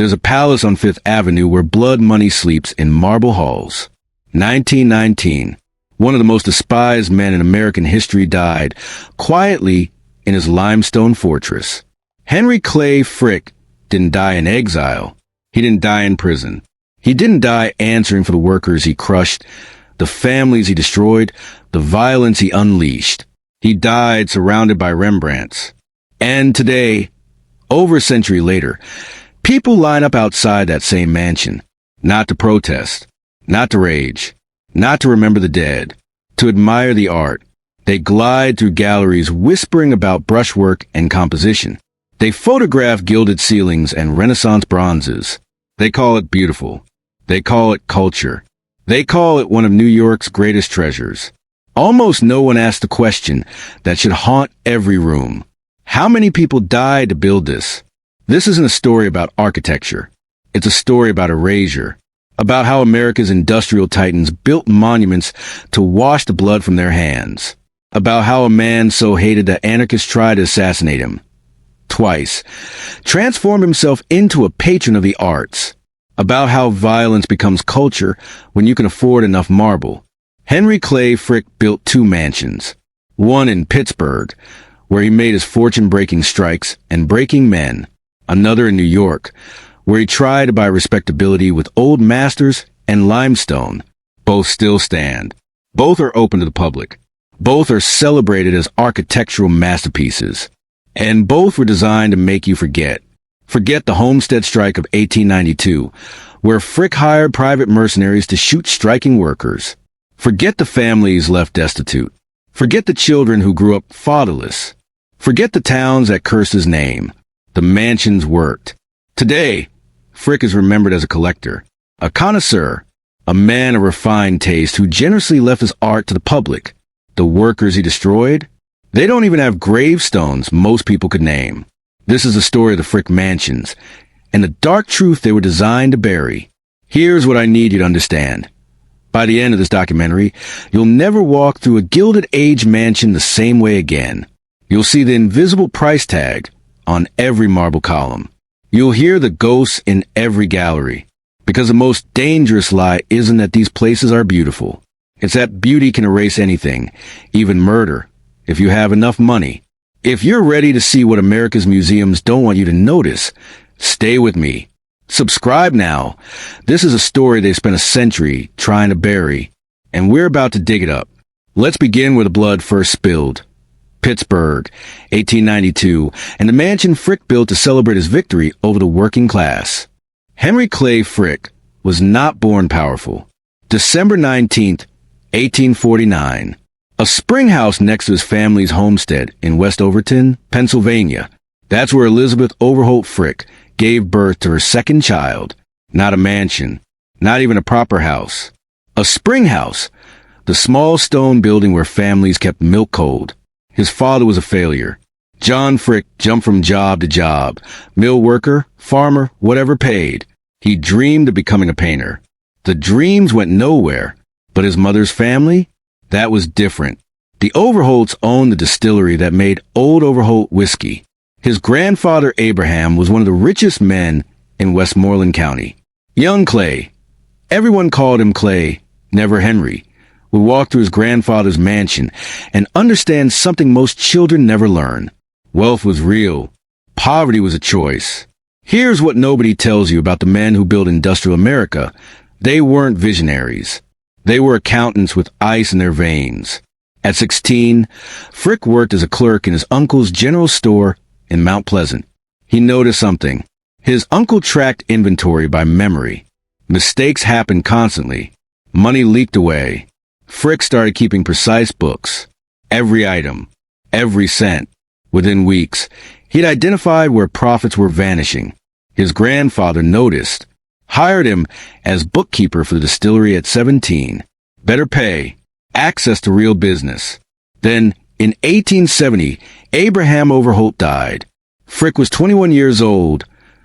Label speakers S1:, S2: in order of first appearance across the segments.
S1: There's a palace on Fifth Avenue where blood money sleeps in marble halls. 1919. One of the most despised men in American history died quietly in his limestone fortress. Henry Clay Frick didn't die in exile. He didn't die in prison. He didn't die answering for the workers he crushed, the families he destroyed, the violence he unleashed. He died surrounded by Rembrandts. And today, over a century later, people line up outside that same mansion, not to protest, not to rage, not to remember the dead, to admire the art. They glide through galleries whispering about brushwork and composition. They photograph gilded ceilings and Renaissance bronzes. They call it beautiful. They call it culture. They call it one of New York's greatest treasures. Almost no one asks the question that should haunt every room. How many people died to build this? This isn't a story about architecture. It's a story about erasure, about how America's industrial titans built monuments to wash the blood from their hands, about how a man so hated that anarchists tried to assassinate him twice, transformed himself into a patron of the arts, about how violence becomes culture when you can afford enough marble. Henry Clay Frick built two mansions, one in Pittsburgh, where he made his fortune breaking strikes and breaking men, another in New York, where he tried to buy respectability with old masters and limestone. Both still stand. Both are open to the public. Both are celebrated as architectural masterpieces. And both were designed to make you forget. Forget the Homestead strike of 1892, where Frick hired private mercenaries to shoot striking workers. Forget the families left destitute. Forget the children who grew up fatherless. Forget the towns that cursed his name. The mansions worked. Today, Frick is remembered as a collector, a connoisseur, a man of refined taste who generously left his art to the public. The workers he destroyed? They don't even have gravestones most people could name. This is the story of the Frick mansions, and the dark truth they were designed to bury. Here's what I need you to understand. By the end of this documentary, you'll never walk through a Gilded Age mansion the same way again. You'll see the invisible price tag on every marble column. You'll hear the ghosts in every gallery. Because the most dangerous lie isn't that these places are beautiful. It's that beauty can erase anything, even murder, if you have enough money. If you're ready to see what America's museums don't want you to notice, stay with me. Subscribe now. This is a story they spent a century trying to bury, and we're about to dig it up. Let's begin where the blood first spilled. Pittsburgh, 1892, and the mansion Frick built to celebrate his victory over the working class. Henry Clay Frick was not born powerful. December 19th, 1849. A spring house next to his family's homestead in West Overton, Pennsylvania. That's where Elizabeth Overholt Frick gave birth to her second child. Not a mansion, not even a proper house. A spring house, the small stone building where families kept milk cold. His father was a failure. John Frick jumped from job to job, mill worker, farmer, whatever paid. He dreamed of becoming a painter. The dreams went nowhere, but his mother's family? That was different. The Overholts owned the distillery that made Old Overholt whiskey. His grandfather Abraham was one of the richest men in Westmoreland County. Young Clay, everyone called him Clay, never Henry, would walk through his grandfather's mansion and understand something most children never learn. Wealth was real. Poverty was a choice. Here's what nobody tells you about the men who built industrial America. They weren't visionaries. They were accountants with ice in their veins. At 16, Frick worked as a clerk in his uncle's general store in Mount Pleasant. He noticed something. His uncle tracked inventory by memory. Mistakes happened constantly. Money leaked away. Frick started keeping precise books. Every item, every cent. Within weeks, he'd identified where profits were vanishing. His grandfather noticed, hired him as bookkeeper for the distillery at 17. Better pay, access to real business. Then, in 1870, Abraham Overholt died. Frick was 21 years old,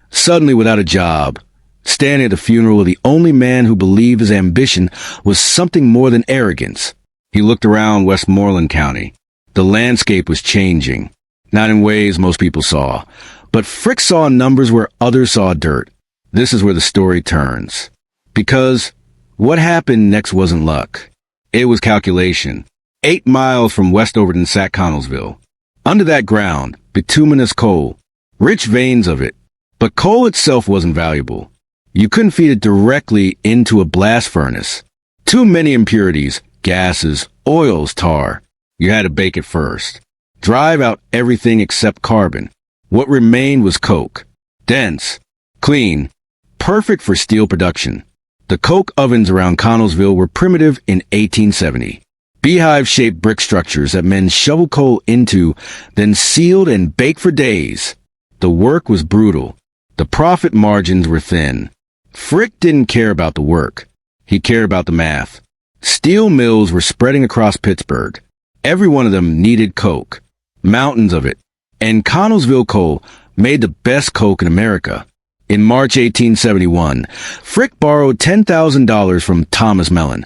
S1: suddenly without a job, standing at the funeral of the only man who believed his ambition was something more than arrogance. He looked around Westmoreland County. The landscape was changing, not in ways most people saw, but Frick saw numbers where others saw dirt. This is where the story turns. Because what happened next wasn't luck. It was calculation. 8 miles from Westover and Sac Connellsville. Under that ground, bituminous coal. Rich veins of it. But coal itself wasn't valuable. You couldn't feed it directly into a blast furnace. Too many impurities, gases, oils, tar. You had to bake it first. Drive out everything except carbon. What remained was coke. Dense, clean, perfect for steel production. The coke ovens around Connellsville were primitive in 1870. Beehive-shaped brick structures that men shoveled coal into, then sealed and baked for days. The work was brutal. The profit margins were thin. Frick didn't care about the work. He cared about the math. Steel mills were spreading across Pittsburgh. Every one of them needed coke. Mountains of it. And Connellsville coal made the best coke in America. In March 1871, Frick borrowed $10,000 from Thomas Mellon,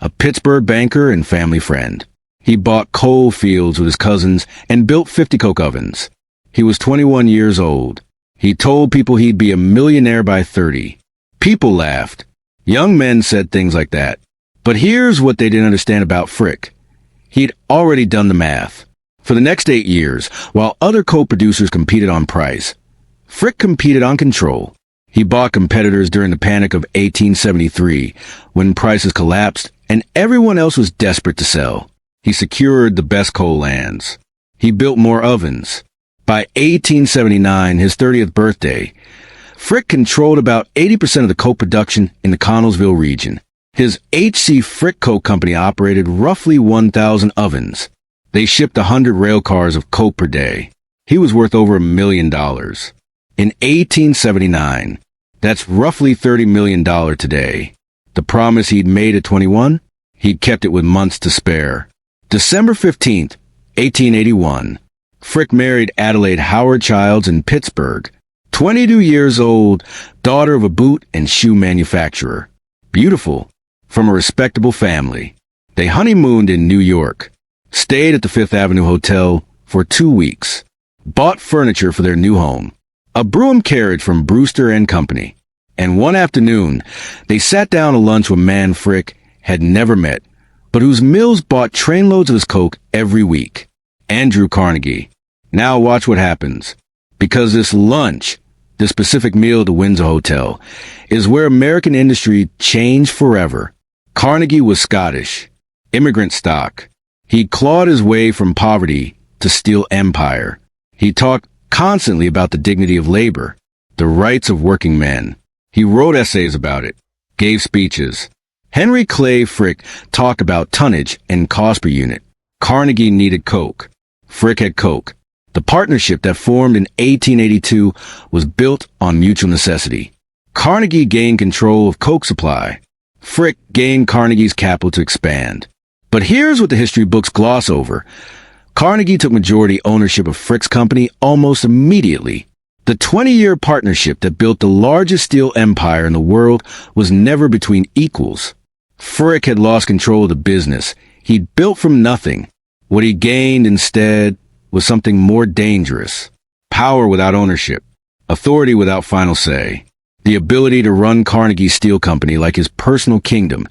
S1: a Pittsburgh banker and family friend. He bought coal fields with his cousins and built 50 coke ovens. He was 21 years old. He told people he'd be a millionaire by 30. People laughed. Young men said things like that. But here's what they didn't understand about Frick. He'd already done the math. For the next 8 years, while other coke producers competed on price, Frick competed on control. He bought competitors during the Panic of 1873, when prices collapsed and everyone else was desperate to sell. He secured the best coal lands. He built more ovens. By 1879, his 30th birthday, Frick controlled about 80% of the coke production in the Connellsville region. His H.C. Frick Coke Company operated roughly 1,000 ovens. They shipped 100 rail cars of coke per day. He was worth over $1 million. In 1879, that's roughly $30 million today. The promise he'd made at 21, he'd kept it with months to spare. December 15th, 1881, Frick married Adelaide Howard Childs in Pittsburgh, 22 years old, daughter of a boot and shoe manufacturer. Beautiful, from a respectable family. They honeymooned in New York, stayed at the Fifth Avenue Hotel for 2 weeks, bought furniture for their new home, a brougham carriage from Brewster and Company, and one afternoon, they sat down to lunch with a man Frick had never met, but whose mills bought trainloads of his coke every week. Andrew Carnegie. Now watch what happens. Because this lunch, this specific meal at the Windsor Hotel, is where American industry changed forever. Carnegie was Scottish, immigrant stock. He clawed his way from poverty to steel empire. He talked constantly about the dignity of labor, the rights of working men. He wrote essays about it, gave speeches. Henry Clay Frick talked about tonnage and cost per unit. Carnegie needed coke. Frick had coke. The partnership that formed in 1882 was built on mutual necessity. Carnegie gained control of coke supply. Frick gained Carnegie's capital to expand. But here's what the history books gloss over. Carnegie took majority ownership of Frick's company almost immediately. The 20-year partnership that built the largest steel empire in the world was never between equals. Frick had lost control of the business. He'd built from nothing. What he gained instead was something more dangerous. Power without ownership. Authority without final say. The ability to run Carnegie's steel company like his personal kingdom,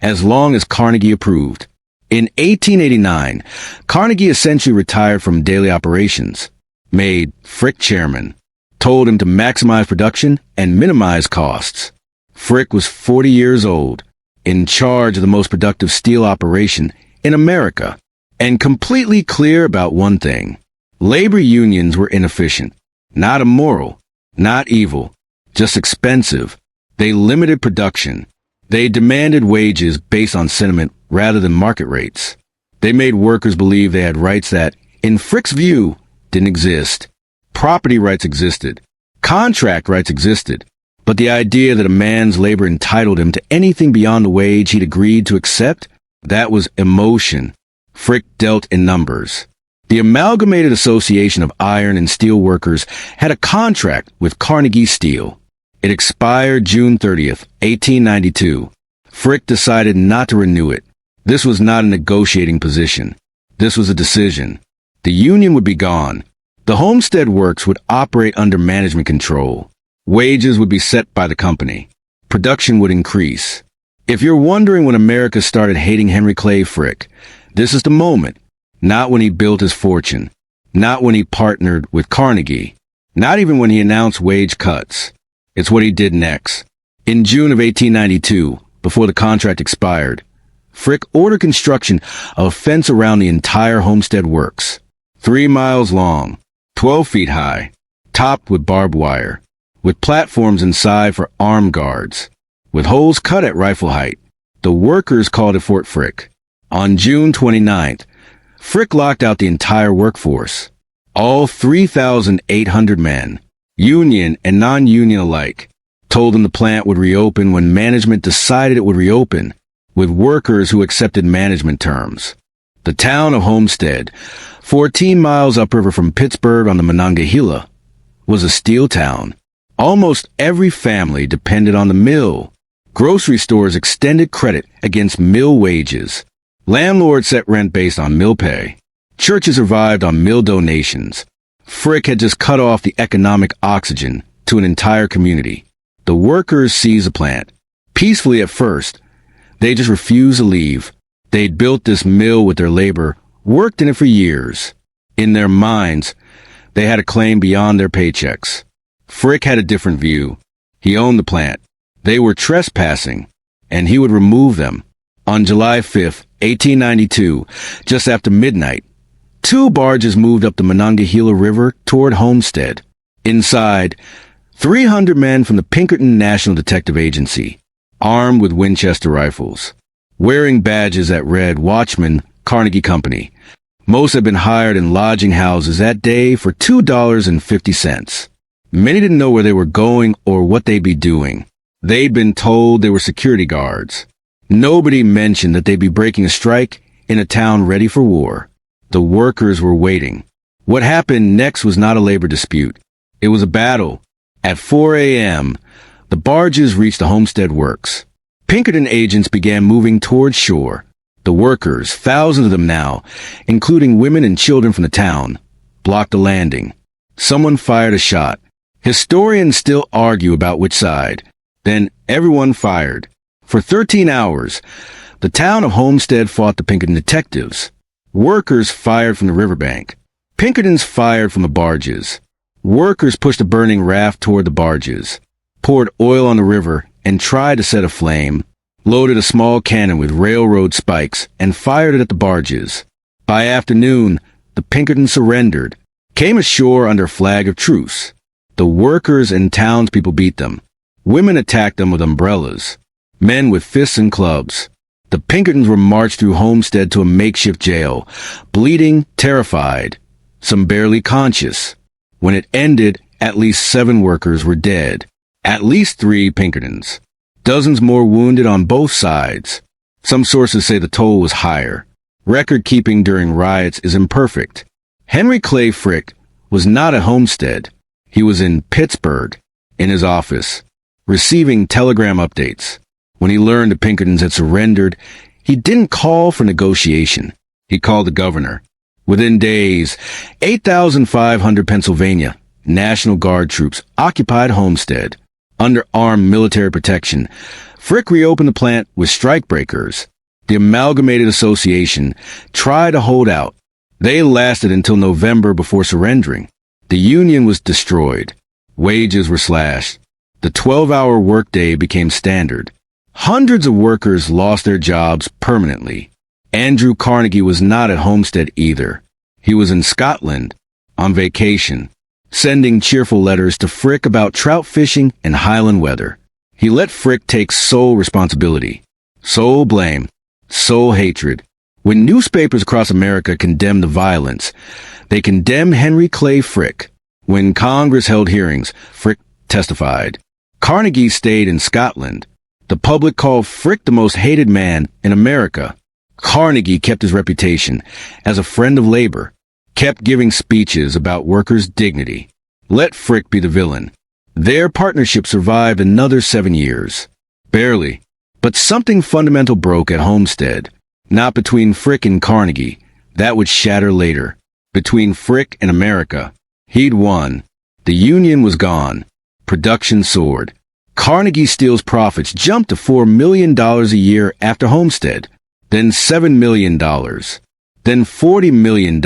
S1: as long as Carnegie approved. In 1889, Carnegie essentially retired from daily operations, made Frick chairman, told him to maximize production and minimize costs. Frick was 40 years old, in charge of the most productive steel operation in America, and completely clear about one thing. Labor unions were inefficient, not immoral, not evil, just expensive. They limited production. They demanded wages based on sentiment rather than market rates. They made workers believe they had rights that, in Frick's view, didn't exist. Property rights existed. Contract rights existed. But the idea that a man's labor entitled him to anything beyond the wage he'd agreed to accept, that was emotion. Frick dealt in numbers. The Amalgamated Association of Iron and Steel Workers had a contract with Carnegie Steel. It expired June 30th, 1892. Frick decided not to renew it. This was not a negotiating position. This was a decision. The union would be gone. The Homestead Works would operate under management control. Wages would be set by the company. Production would increase. If you're wondering when America started hating Henry Clay Frick, this is the moment. Not when he built his fortune. Not when he partnered with Carnegie. Not even when he announced wage cuts. It's what he did next. In June of 1892, before the contract expired, Frick ordered construction of a fence around the entire Homestead works. 3 miles long, 12 feet high, topped with barbed wire, with platforms inside for armed guards, with holes cut at rifle height. The workers called it Fort Frick. On June 29th, Frick locked out the entire workforce. All 3,800 men, union and non-union alike, told them the plant would reopen when management decided it would reopen, with workers who accepted management terms. The town of Homestead, 14 miles upriver from Pittsburgh on the Monongahela, was a steel town. Almost every family depended on the mill. Grocery stores extended credit against mill wages. Landlords set rent based on mill pay. Churches survived on mill donations. Frick had just cut off the economic oxygen to an entire community. The workers seized the plant. Peacefully at first, they just refused to leave. They'd built this mill with their labor, worked in it for years. In their minds, they had a claim beyond their paychecks. Frick had a different view. He owned the plant. They were trespassing, and he would remove them. On July 5th, 1892, just after midnight, 2 barges moved up the Monongahela River toward Homestead. Inside, 300 men from the Pinkerton National Detective Agency, armed with Winchester rifles, wearing badges that read Watchman, Carnegie Company. Most had been hired in lodging houses that day for $2.50. Many didn't know where they were going or what they'd be doing. They'd been told they were security guards. Nobody mentioned that they'd be breaking a strike in a town ready for war. The workers were waiting. What happened next was not a labor dispute. It was a battle. At 4 a.m., the barges reached the Homestead works. Pinkerton agents began moving toward shore. The workers, thousands of them now, including women and children from the town, blocked the landing. Someone fired a shot. Historians still argue about which side. Then everyone fired. For 13 hours, the town of Homestead fought the Pinkerton detectives. Workers fired from the riverbank. Pinkertons fired from the barges. Workers pushed a burning raft toward the barges, poured oil on the river, and tried to set aflame, loaded a small cannon with railroad spikes, and fired it at the barges. By afternoon, the Pinkertons surrendered, came ashore under a flag of truce. The workers and townspeople beat them. Women attacked them with umbrellas, men with fists and clubs. The Pinkertons were marched through Homestead to a makeshift jail, bleeding, terrified, some barely conscious. When it ended, at least 7 workers were dead, at least 3 Pinkertons. Dozens more wounded on both sides. Some sources say the toll was higher. Record-keeping during riots is imperfect. Henry Clay Frick was not at Homestead. He was in Pittsburgh, in his office, receiving telegram updates. When he learned the Pinkertons had surrendered, he didn't call for negotiation. He called the governor. Within days, 8,500 Pennsylvania National Guard troops occupied Homestead. Under armed military protection, Frick reopened the plant with strikebreakers. The Amalgamated Association tried to hold out. They lasted until November before surrendering. The union was destroyed. Wages were slashed. The 12-hour workday became standard. Hundreds of workers lost their jobs permanently. Andrew Carnegie was not at Homestead either. He was in Scotland, on vacation, sending cheerful letters to Frick about trout fishing and Highland weather. He let Frick take sole responsibility, sole blame, sole hatred. When newspapers across America condemned the violence, they condemned Henry Clay Frick. When Congress held hearings, Frick testified. Carnegie stayed in Scotland. The public called Frick the most hated man in America. Carnegie kept his reputation as a friend of labor, kept giving speeches about workers' dignity. Let Frick be the villain. Their partnership survived another 7 years. Barely. But something fundamental broke at Homestead. Not between Frick and Carnegie. That would shatter later. Between Frick and America. He'd won. The Union was gone. Production soared. Carnegie Steel's profits jumped to $4 million a year after Homestead, then $7 million, then $40 million.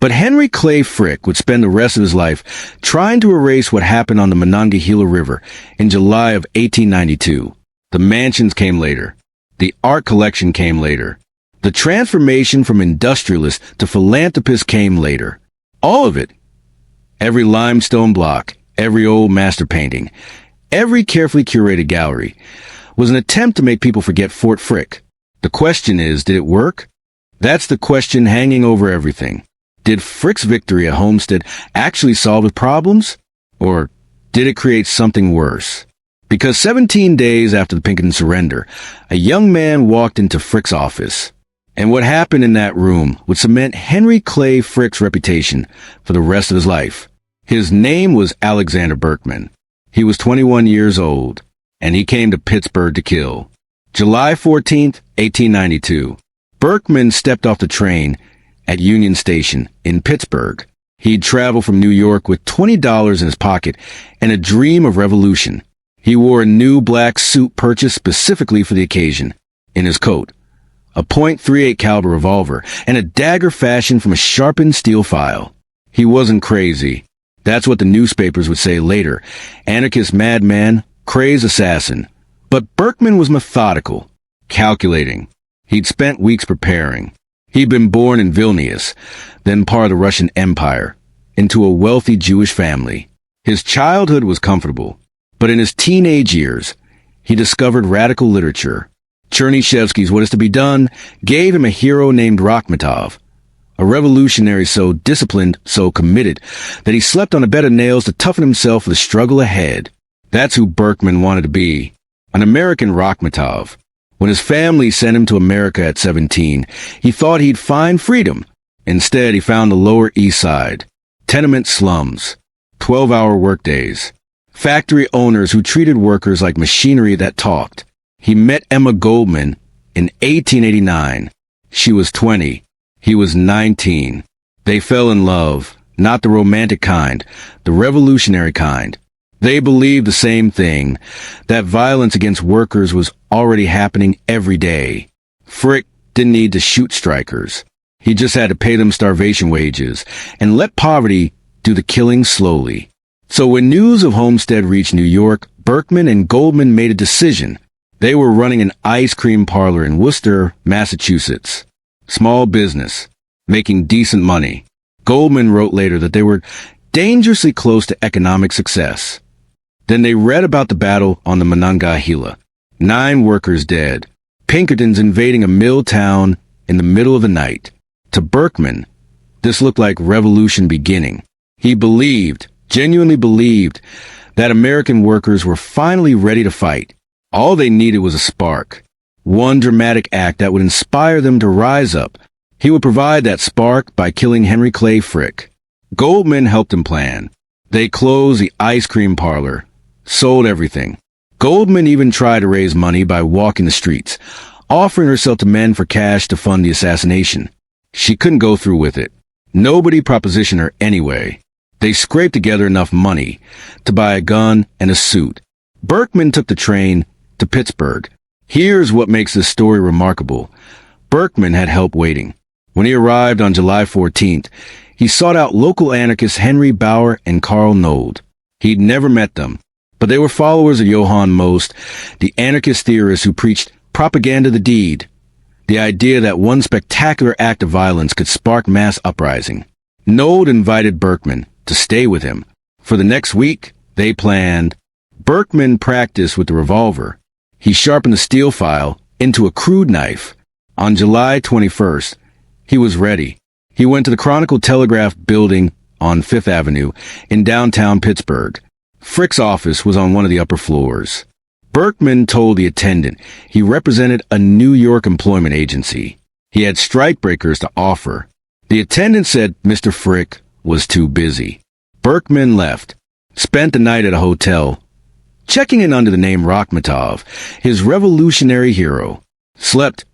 S1: But Henry Clay Frick would spend the rest of his life trying to erase what happened on the Monongahela River in July of 1892. The mansions came later. The art collection came later. The transformation from industrialist to philanthropist came later. All of it. Every limestone block, every old master painting, every carefully curated gallery was an attempt to make people forget Fort Frick. The question is, did it work? That's the question hanging over everything. Did Frick's victory at Homestead actually solve the problems? Or did it create something worse? Because 17 days after the Pinkerton surrender, a young man walked into Frick's office. And what happened in that room would cement Henry Clay Frick's reputation for the rest of his life. His name was Alexander Berkman. He was 21 years old, and he came to Pittsburgh to kill. July 14th, 1892. Berkman stepped off the train at Union Station in Pittsburgh. He'd traveled from New York with $20 in his pocket and a dream of revolution. He wore a new black suit purchased specifically for the occasion. In his coat, a .38 caliber revolver and a dagger fashioned from a sharpened steel file. He wasn't crazy. That's what the newspapers would say later. Anarchist madman, crazed assassin. But Berkman was methodical, calculating. He'd spent weeks preparing. He'd been born in Vilnius, then part of the Russian Empire, into a wealthy Jewish family. His childhood was comfortable, but in his teenage years, he discovered radical literature. Chernyshevsky's What Is to Be Done gave him a hero named Rakhmetov, a revolutionary so disciplined, so committed, that he slept on a bed of nails to toughen himself for the struggle ahead. That's who Berkman wanted to be, an American Rakhmetov. When his family sent him to America at 17, he thought he'd find freedom. Instead, he found the Lower East Side, tenement slums, 12-hour workdays, factory owners who treated workers like machinery that talked. He met Emma Goldman in 1889. She was 20. He was 19. They fell in love, not the romantic kind, the revolutionary kind. They believed the same thing, that violence against workers was already happening every day. Frick didn't need to shoot strikers. He just had to pay them starvation wages and let poverty do the killing slowly. So when news of Homestead reached New York, Berkman and Goldman made a decision. They were running an ice cream parlor in Worcester, Massachusetts. Small business, making decent money. Goldman wrote later that they were dangerously close to economic success. Then they read about the battle on the Monongahela. 9 workers dead. Pinkertons invading a mill town in the middle of the night. To Berkman, this looked like revolution beginning. He believed, genuinely believed, that American workers were finally ready to fight. All they needed was a spark. One dramatic act that would inspire them to rise up. He would provide that spark by killing Henry Clay Frick. Goldman helped him plan. They closed the ice cream parlor, sold everything. Goldman even tried to raise money by walking the streets, offering herself to men for cash to fund the assassination. She couldn't go through with it. Nobody propositioned her anyway. They scraped together enough money to buy a gun and a suit. Berkman took the train to Pittsburgh. Here's what makes this story remarkable. Berkman had help waiting. When he arrived on July 14th, he sought out local anarchists Henry Bauer and Carl Nold. He'd never met them, but they were followers of Johann Most, the anarchist theorist who preached propaganda the deed, the idea that one spectacular act of violence could spark mass uprising. Nold invited Berkman to stay with him. For the next week, they planned. Berkman practiced with the revolver. He sharpened the steel file into a crude knife. On July 21st, he was ready. He went to the Chronicle Telegraph building on 5th Avenue in downtown Pittsburgh. Frick's office was on one of the upper floors. Berkman told the attendant he represented a New York employment agency. He had strikebreakers to offer. The attendant said Mr. Frick was too busy. Berkman left, spent the night at a hotel, checking in under the name Rakhmetov, his revolutionary hero. Slept,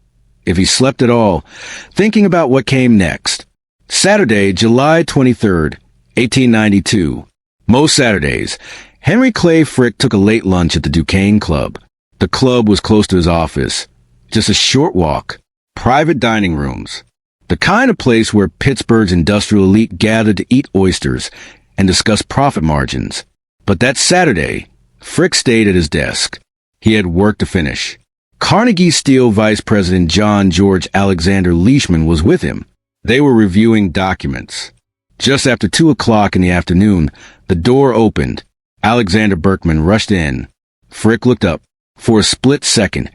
S1: if he slept at all, thinking about what came next. Saturday, July 23rd, 1892. Most Saturdays, Henry Clay Frick took a late lunch at the Duquesne Club. The club was close to his office. Just a short walk. Private dining rooms. The kind of place where Pittsburgh's industrial elite gathered to eat oysters and discuss profit margins. But that Saturday, Frick stayed at his desk. He had work to finish. Carnegie Steel Vice President John George Alexander Leishman was with him. They were reviewing documents. Just after 2 o'clock in the afternoon, the door opened. Alexander Berkman rushed in. Frick looked up. For a split second,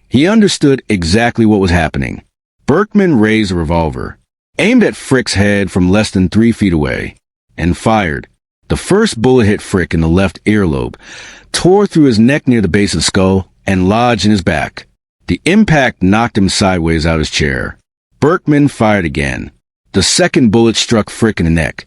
S1: he understood exactly what was happening. Berkman raised a revolver, aimed at Frick's head from less than 3 feet away, and fired. The first bullet hit Frick in the left earlobe, tore through his neck near the base of the skull, and lodged in his back. The impact knocked him sideways out of his chair. Berkman fired again. The second bullet struck Frick in the neck,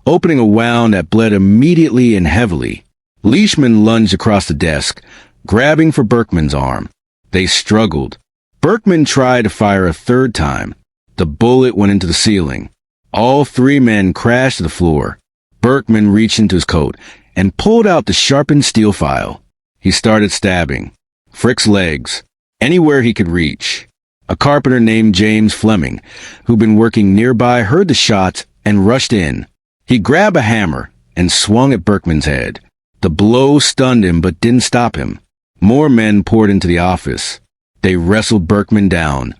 S1: opening a wound that bled immediately and heavily. Leishman lunged across the desk, grabbing for Berkman's arm. They struggled. Berkman tried to fire a third time. The bullet went into the ceiling. All 3 men crashed to the floor. Berkman reached into his coat and pulled out the sharpened steel file. He started stabbing. Frick's legs, anywhere he could reach. A carpenter named James Fleming, who'd been working nearby, heard the shots and rushed in. He grabbed a hammer and swung at Berkman's head. The blow stunned him but didn't stop him. More men poured into the office. They wrestled Berkman down,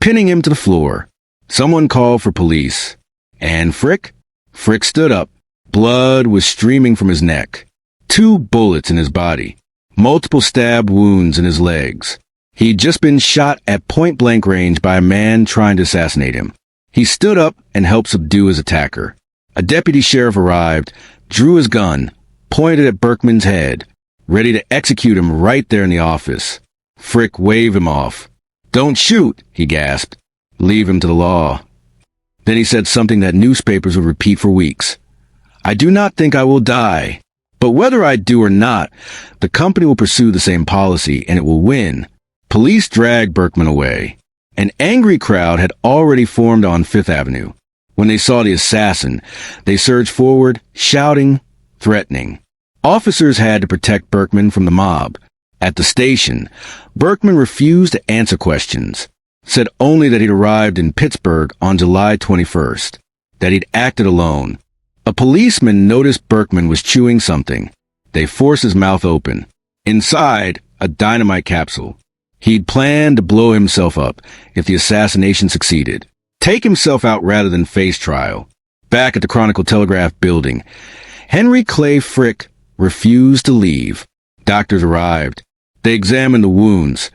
S1: pinning him to the floor. Someone called for police. And Frick? Frick stood up. Blood was streaming from his neck. 2 bullets in his body. Multiple stab wounds in his legs. He'd just been shot at point-blank range by a man trying to assassinate him. He stood up and helped subdue his attacker. A deputy sheriff arrived, drew his gun, pointed at Berkman's head, ready to execute him right there in the office. Frick waved him off. "Don't shoot," he gasped. "Leave him to the law." Then he said something that newspapers would repeat for weeks. "I do not think I will die. But whether I do or not, the company will pursue the same policy, and it will win." Police dragged Berkman away. An angry crowd had already formed on Fifth Avenue. When they saw the assassin, they surged forward, shouting, threatening. Officers had to protect Berkman from the mob. At the station, Berkman refused to answer questions, said only that he'd arrived in Pittsburgh on July 21st, that he'd acted alone. A policeman noticed Berkman was chewing something. They forced his mouth open. Inside, a dynamite capsule. He'd planned to blow himself up if the assassination succeeded. Take himself out rather than face trial. Back at the Chronicle-Telegraph building, Henry Clay Frick refused to leave. Doctors arrived. They examined the wounds.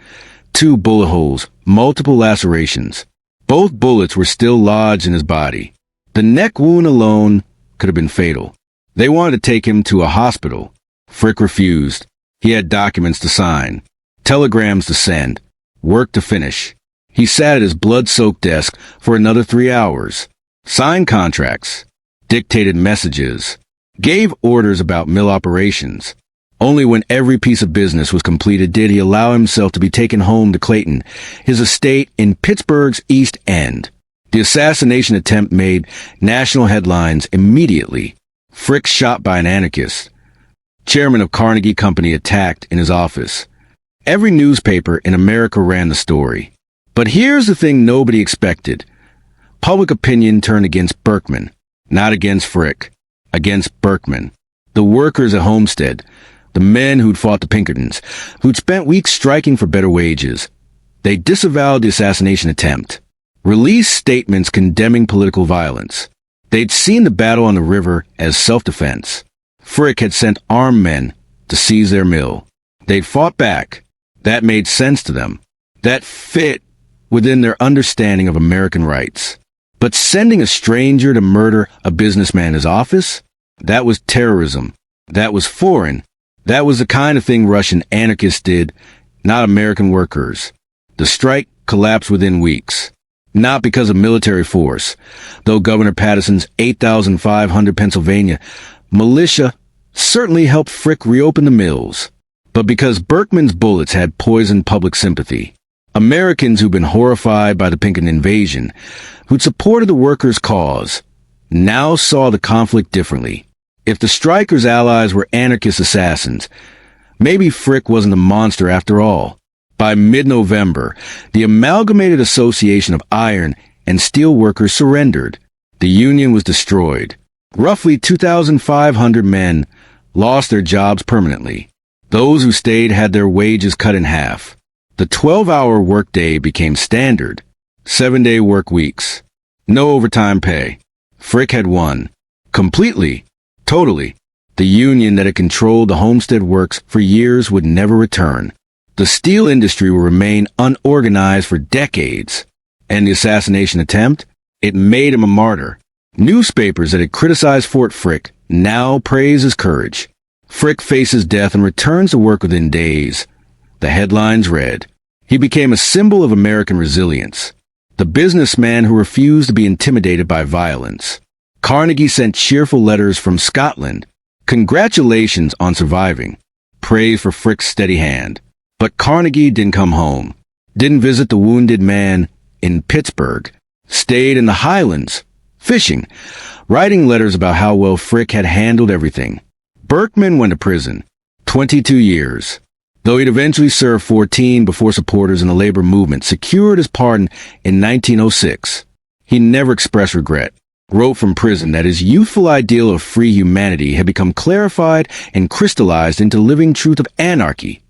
S1: 2 bullet holes, multiple lacerations. Both bullets were still lodged in his body. The neck wound alone could have been fatal. They wanted to take him to a hospital. Frick refused. He had documents to sign, telegrams to send, work to finish. He sat at his blood-soaked desk for another 3 hours, signed contracts, dictated messages, gave orders about mill operations. Only when every piece of business was completed did he allow himself to be taken home to Clayton, his estate in Pittsburgh's East End. The assassination attempt made national headlines immediately. Frick shot by an anarchist. Chairman of Carnegie Company attacked in his office. Every newspaper in America ran the story. But here's the thing nobody expected. Public opinion turned against Berkman, not against Frick, against Berkman. The workers at Homestead, the men who'd fought the Pinkertons, who'd spent weeks striking for better wages, they disavowed the assassination attempt, released statements condemning political violence. They'd seen the battle on the river as self-defense. Frick had sent armed men to seize their mill. They'd fought back. That made sense to them. That fit within their understanding of American rights. But sending a stranger to murder a businessman in his office? That was terrorism. That was foreign. That was the kind of thing Russian anarchists did, not American workers. The strike collapsed within weeks. Not because of military force, though Governor Patterson's 8,500 Pennsylvania militia certainly helped Frick reopen the mills, but because Berkman's bullets had poisoned public sympathy. Americans who'd been horrified by the Pinkerton invasion, who'd supported the workers' cause, now saw the conflict differently. If the strikers' allies were anarchist assassins, maybe Frick wasn't a monster after all. By mid-November, the Amalgamated Association of Iron and Steel Workers surrendered. The union was destroyed. Roughly 2,500 men lost their jobs permanently. Those who stayed had their wages cut in half. The 12-hour workday became standard. 7-day work weeks. No overtime pay. Frick had won. Completely. Totally. The union that had controlled the Homestead works for years would never return. The steel industry will remain unorganized for decades. And the assassination attempt? It made him a martyr. Newspapers that had criticized Fort Frick now praise his courage. Frick faces death and returns to work within days. The headlines read, "He became a symbol of American resilience. The businessman who refused to be intimidated by violence." Carnegie sent cheerful letters from Scotland. Congratulations on surviving. Praise for Frick's steady hand. But Carnegie didn't come home. Didn't visit the wounded man in Pittsburgh. Stayed in the Highlands, fishing, writing letters about how well Frick had handled everything. Berkman went to prison. 22 years. Though he'd eventually served 14 before supporters in the labor movement secured his pardon in 1906. He never expressed regret. Wrote from prison that his youthful ideal of free humanity had become clarified and crystallized into living truth of anarchy.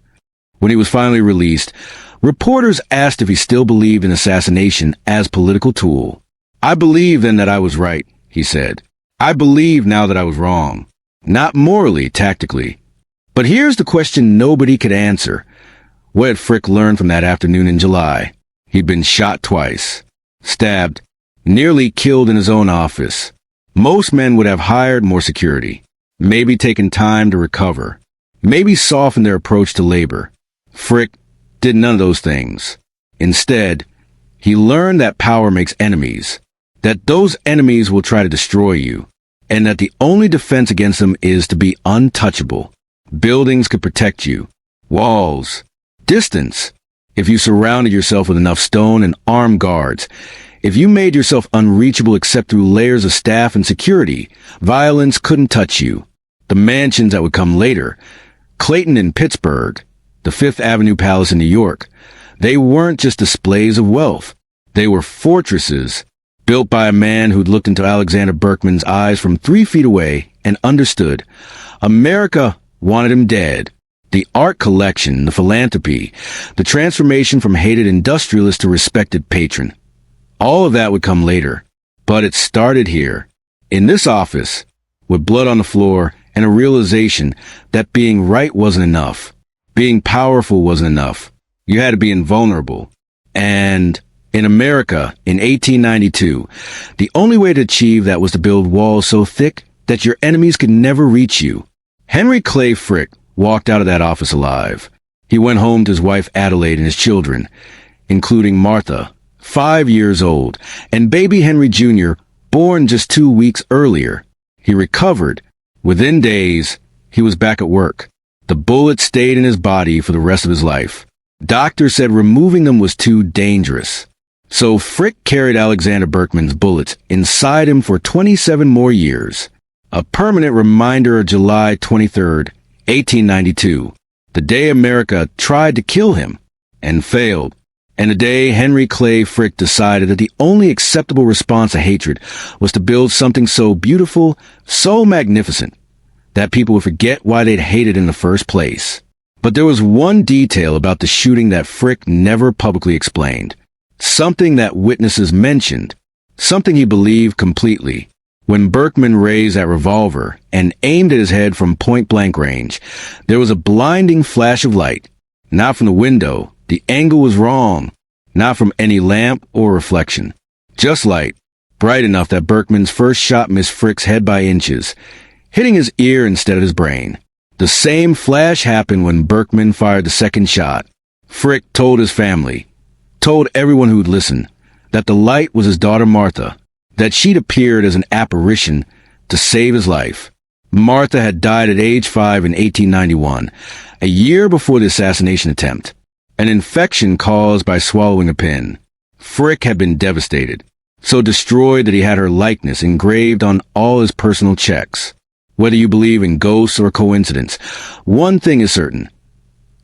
S1: When he was finally released, reporters asked if he still believed in assassination as political tool. "I believe then that I was right," he said. "I believe now that I was wrong. Not morally, tactically. But here's the question nobody could answer. What had Frick learned from that afternoon in July? He'd been shot twice. Stabbed. Nearly killed in his own office. Most men would have hired more security. Maybe taken time to recover. Maybe softened their approach to labor. Frick did none of those things. Instead, he learned that power makes enemies. That those enemies will try to destroy you. And that the only defense against them is to be untouchable. Buildings could protect you. Walls. Distance. If you surrounded yourself with enough stone and armed guards. If you made yourself unreachable except through layers of staff and security, violence couldn't touch you. The mansions that would come later, Clayton in Pittsburgh, the Fifth Avenue Palace in New York, they weren't just displays of wealth. They were fortresses, built by a man who'd looked into Alexander Berkman's eyes from 3 feet away and understood. America wanted him dead. The art collection, the philanthropy, the transformation from hated industrialist to respected patron. All of that would come later, but it started here, in this office, with blood on the floor and a realization that being right wasn't enough. Being powerful wasn't enough. You had to be invulnerable. And in America, in 1892, the only way to achieve that was to build walls so thick that your enemies could never reach you. Henry Clay Frick walked out of that office alive. He went home to his wife Adelaide and his children, including Martha, 5 years old, and baby Henry Jr., born just 2 weeks earlier. He recovered. Within days, he was back at work. The bullet stayed in his body for the rest of his life. Doctors said removing them was too dangerous. So Frick carried Alexander Berkman's bullets inside him for 27 more years. A permanent reminder of July 23rd, 1892, the day America tried to kill him and failed. And the day Henry Clay Frick decided that the only acceptable response to hatred was to build something so beautiful, so magnificent, that people would forget why they'd hated in the first place. But there was one detail about the shooting that Frick never publicly explained. Something that witnesses mentioned. Something he believed completely. When Berkman raised that revolver and aimed at his head from point-blank range, there was a blinding flash of light. Not from the window. The angle was wrong. Not from any lamp or reflection. Just light. Bright enough that Berkman's first shot missed Frick's head by inches, hitting his ear instead of his brain. The same flash happened when Berkman fired the second shot. Frick told his family, told everyone who'd listen, that the light was his daughter Martha, that she'd appeared as an apparition to save his life. Martha had died at age 5 in 1891, a year before the assassination attempt. An infection caused by swallowing a pin. Frick had been devastated, so destroyed that he had her likeness engraved on all his personal checks. Whether you believe in ghosts or coincidence, one thing is certain.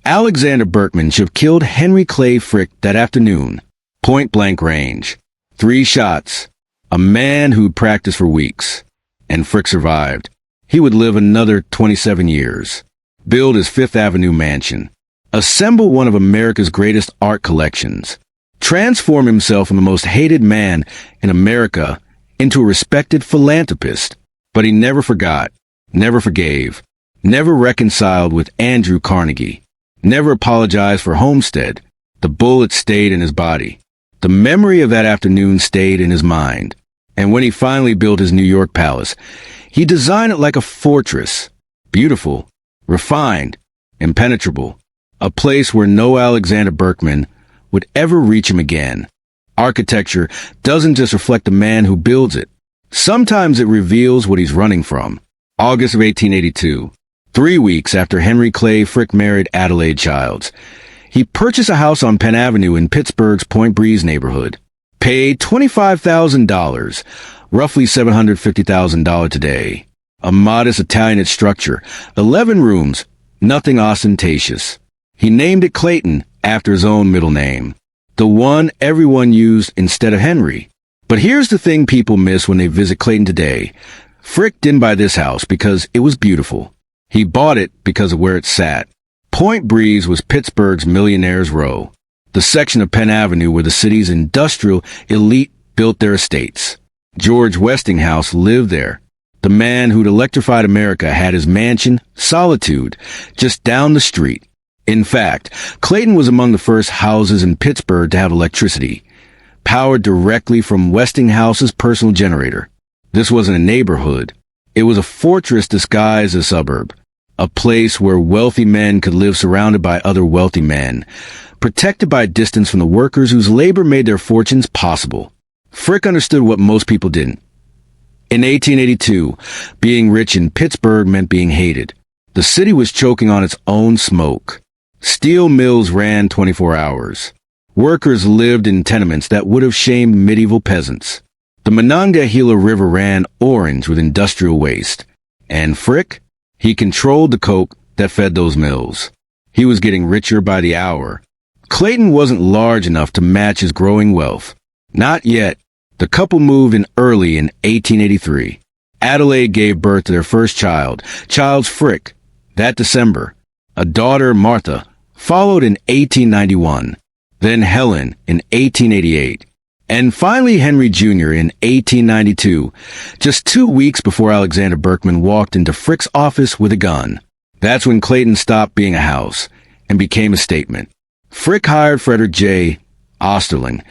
S1: Alexander Berkman should have killed Henry Clay Frick that afternoon. Point-blank range. 3 shots. A man who'd practiced for weeks. And Frick survived. He would live another 27 years. Build his Fifth Avenue mansion. Assemble one of America's greatest art collections. Transform himself from the most hated man in America into a respected philanthropist. But he never forgot, never forgave, never reconciled with Andrew Carnegie, never apologized for Homestead. The bullet stayed in his body. The memory of that afternoon stayed in his mind. And when he finally built his New York palace, he designed it like a fortress. Beautiful, refined, impenetrable. A place where no Alexander Berkman would ever reach him again. Architecture doesn't just reflect the man who builds it. Sometimes it reveals what he's running from. August of 1882, 3 weeks after Henry Clay Frick married Adelaide Childs, he purchased a house on Penn Avenue in Pittsburgh's Point Breeze neighborhood. Paid $25,000, roughly $750,000 today. A modest Italianate structure, 11 rooms, nothing ostentatious. He named it Clayton after his own middle name, the one everyone used instead of Henry. But here's the thing people miss when they visit Clayton today. Frick didn't buy this house because it was beautiful. He bought it because of where it sat. Point Breeze was Pittsburgh's Millionaires' Row, the section of Penn Avenue where the city's industrial elite built their estates. George Westinghouse lived there. The man who'd electrified America had his mansion, Solitude, just down the street. In fact, Clayton was among the first houses in Pittsburgh to have electricity, powered directly from Westinghouse's personal generator. This wasn't a neighborhood. It was a fortress disguised as a suburb, a place where wealthy men could live surrounded by other wealthy men, protected by distance from the workers whose labor made their fortunes possible. Frick understood what most people didn't. In 1882, being rich in Pittsburgh meant being hated. The city was choking on its own smoke. Steel mills ran 24 hours. Workers lived in tenements that would have shamed medieval peasants. The Monongahela River ran orange with industrial waste. And Frick? He controlled the coke that fed those mills. He was getting richer by the hour. Clayton wasn't large enough to match his growing wealth. Not yet. The couple moved in early in 1883. Adelaide gave birth to their first child, Childs Frick, that December. A daughter, Martha, followed in 1891. Then Helen in 1888. And finally Henry Jr. in 1892, just 2 weeks before Alexander Berkman walked into Frick's office with a gun. That's when Clayton stopped being a house and became a statement. Frick hired Frederick J. Osterling,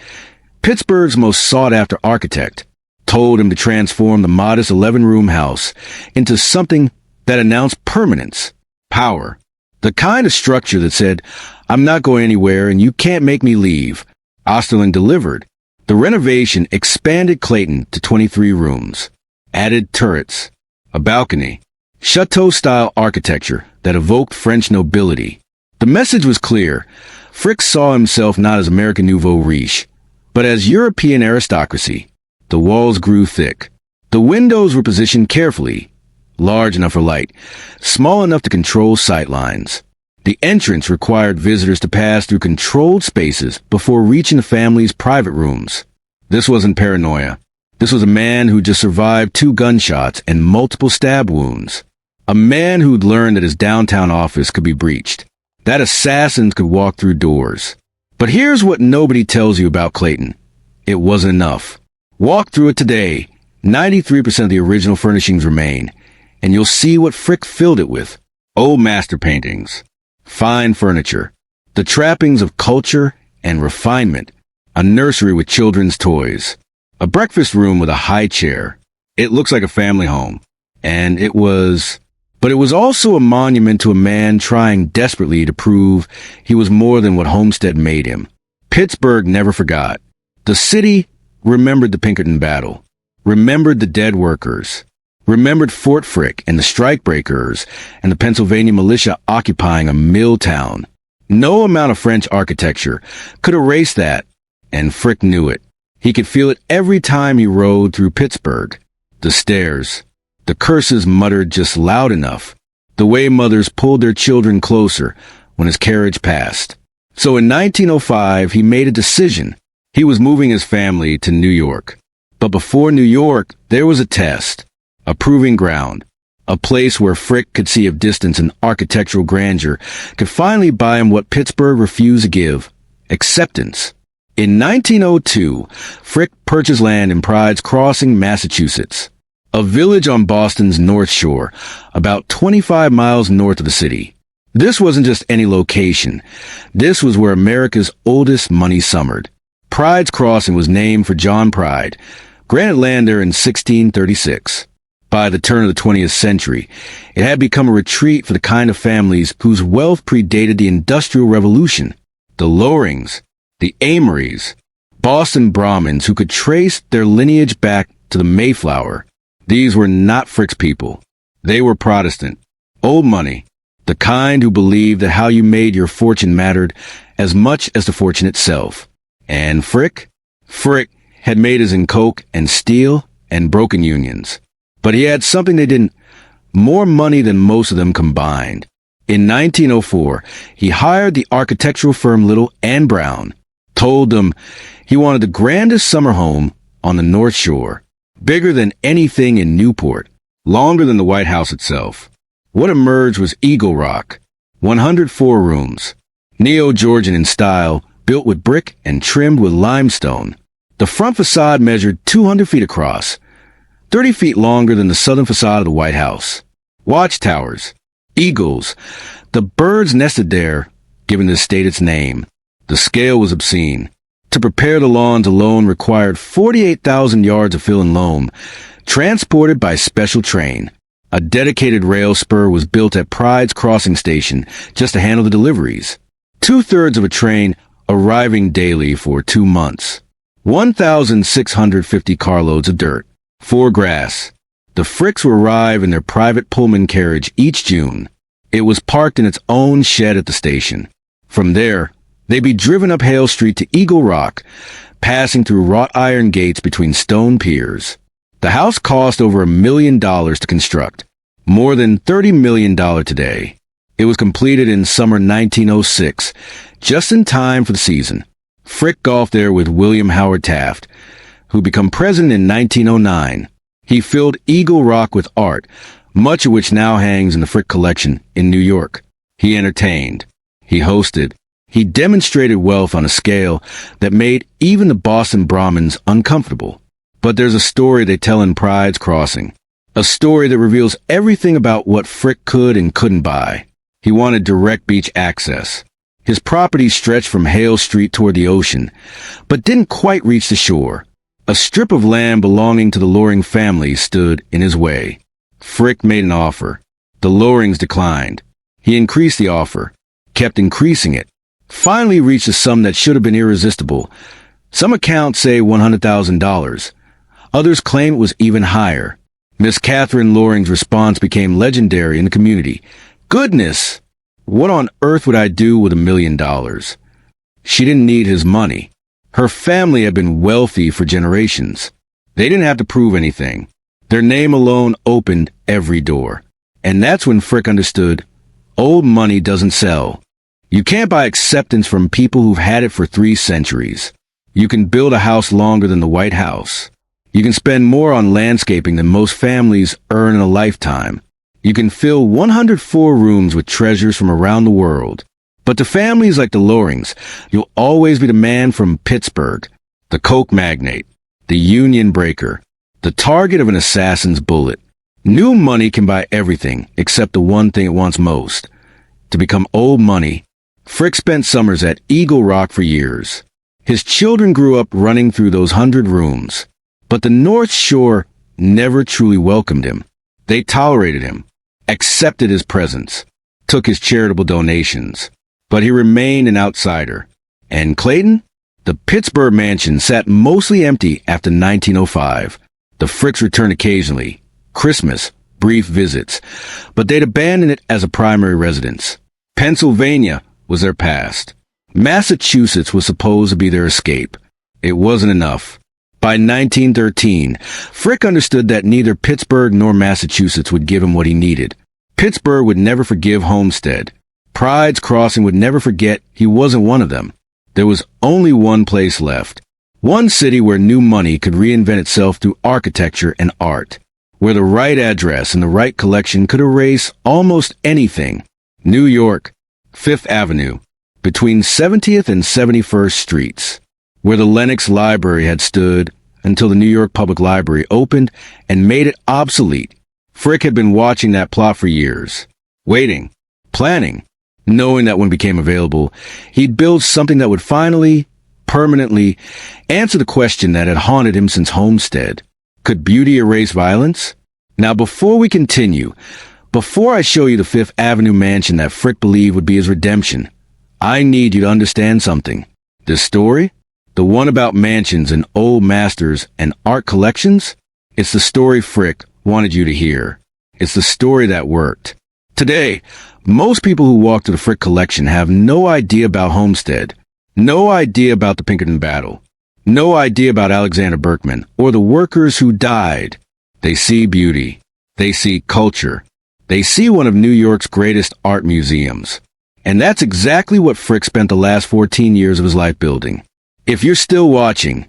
S1: Pittsburgh's most sought-after architect, told him to transform the modest 11-room house into something that announced permanence, power, the kind of structure that said, "I'm not going anywhere and you can't make me leave." Osterling delivered. The renovation expanded Clayton to 23 rooms, added turrets, a balcony, chateau-style architecture that evoked French nobility. The message was clear. Frick saw himself not as American nouveau riche, but as European aristocracy. The walls grew thick. The windows were positioned carefully, large enough for light, small enough to control sight lines. The entrance required visitors to pass through controlled spaces before reaching the family's private rooms. This wasn't paranoia. This was a man who just survived 2 gunshots and multiple stab wounds. A man who'd learned that his downtown office could be breached, that assassins could walk through doors. But here's what nobody tells you about Clayton. It wasn't enough. Walk through it today. 93% of the original furnishings remain, and you'll see what Frick filled it with. Old master paintings, fine furniture, the trappings of culture and refinement, a nursery with children's toys, a breakfast room with a high chair. It looks like a family home. And it was also a monument to a man trying desperately to prove he was more than what Homestead made him. Pittsburgh never forgot. The city remembered the Pinkerton battle, remembered the dead workers, remembered Fort Frick and the strikebreakers and the Pennsylvania militia occupying a mill town. No amount of French architecture could erase that, and Frick knew it. He could feel it every time he rode through Pittsburgh. The stairs, The curses muttered just loud enough, the way mothers pulled their children closer when his carriage passed. So in 1905, he made a decision. He was moving his family to New York. But before New York, there was a test, a proving ground, a place where Frick could see if distance and architectural grandeur could finally buy him what Pittsburgh refused to give, acceptance. In 1902, Frick purchased land in Pride's Crossing, Massachusetts, a village on Boston's North Shore, about 25 miles north of the city. This wasn't just any location. This was where America's oldest money summered. Pride's Crossing was named for John Pride, granted land there in 1636. By the turn of the 20th century, it had become a retreat for the kind of families whose wealth predated the Industrial Revolution. The Lorings, the Amorys, Boston Brahmins who could trace their lineage back to the Mayflower. These were not Frick's people. They were Protestant, old money, the kind who believed that how you made your fortune mattered as much as the fortune itself. And Frick? Frick had made his in coke and steel and broken unions. But he had something they didn't, more money than most of them combined. In 1904, he hired the architectural firm Little and Brown, told them he wanted the grandest summer home on the North Shore, bigger than anything in Newport, longer than the White House itself. What emerged was Eagle Rock, 104 rooms, Neo-Georgian in style, built with brick and trimmed with limestone. The front facade measured 200 feet across, 30 feet longer than the southern facade of the White House. Watchtowers, eagles, the birds nested there, giving the estate its name. The scale was obscene. To prepare the lawns alone required 48,000 yards of fill and loam, transported by special train. A dedicated rail spur was built at Pride's Crossing Station just to handle the deliveries. 2/3 of a train arriving daily for 2 months. 1,650 carloads of dirt. 4 grass. The Fricks would arrive in their private Pullman carriage each June. It was parked in its own shed at the station. From there, they'd be driven up Hale Street to Eagle Rock, passing through wrought iron gates between stone piers. The house cost over $1 million to construct, more than $30 million today. It was completed in summer 1906, just in time for the season. Frick golfed there with William Howard Taft, who became president in 1909. He filled Eagle Rock with art, much of which now hangs in the Frick collection in New York. He entertained. He hosted. He demonstrated wealth on a scale that made even the Boston Brahmins uncomfortable. But there's a story they tell in Pride's Crossing. A story that reveals everything about what Frick could and couldn't buy. He wanted direct beach access. His property stretched from Hale Street toward the ocean, but didn't quite reach the shore. A strip of land belonging to the Loring family stood in his way. Frick made an offer. The Lorings declined. He increased the offer, kept increasing it, finally reached a sum that should have been irresistible. Some accounts say $100,000. Others claim it was even higher. Miss Catherine Loring's response became legendary in the community. Goodness! What on earth would I do with $1 million? She didn't need his money. Her family had been wealthy for generations. They didn't have to prove anything. Their name alone opened every door. And that's when Frick understood, old money doesn't sell. You can't buy acceptance from people who've had it for 3 centuries. You can build a house longer than the White House. You can spend more on landscaping than most families earn in a lifetime. You can fill 104 rooms with treasures from around the world. But to families like the Lorings, you'll always be the man from Pittsburgh, the coke magnate, the union breaker, the target of an assassin's bullet. New money can buy everything except the one thing it wants most, to become old money. Frick spent summers at Eagle Rock for years. His children grew up running through those 100 rooms. But the North Shore never truly welcomed him. They tolerated him, accepted his presence, took his charitable donations. But he remained an outsider. And Clayton? The Pittsburgh mansion sat mostly empty after 1905. The Fricks returned occasionally, Christmas, brief visits, but they'd abandoned it as a primary residence. Pennsylvania was their past. Massachusetts was supposed to be their escape. It wasn't enough. By 1913, Frick understood that neither Pittsburgh nor Massachusetts would give him what he needed. Pittsburgh would never forgive Homestead. Pride's Crossing would never forget he wasn't one of them. There was only one place left. One city where new money could reinvent itself through architecture and art. Where the right address and the right collection could erase almost anything. New York, 5th Avenue, between 70th and 71st Streets. Where the Lenox Library had stood until the New York Public Library opened and made it obsolete. Frick had been watching that plot for years. Waiting. Planning. Knowing that when it became available, he'd build something that would finally, permanently, answer the question that had haunted him since Homestead. Could beauty erase violence? Now, before we continue, before I show you the 5th Avenue mansion that Frick believed would be his redemption, I need you to understand something. This story, the one about mansions and old masters and art collections, it's the story Frick wanted you to hear. It's the story that worked. Today, most people who walk to the Frick collection have no idea about Homestead, no idea about the Pinkerton battle, no idea about Alexander Berkman or the workers who died. They see beauty. They see culture. They see one of New York's greatest art museums. And that's exactly what Frick spent the last 14 years of his life building. If you're still watching,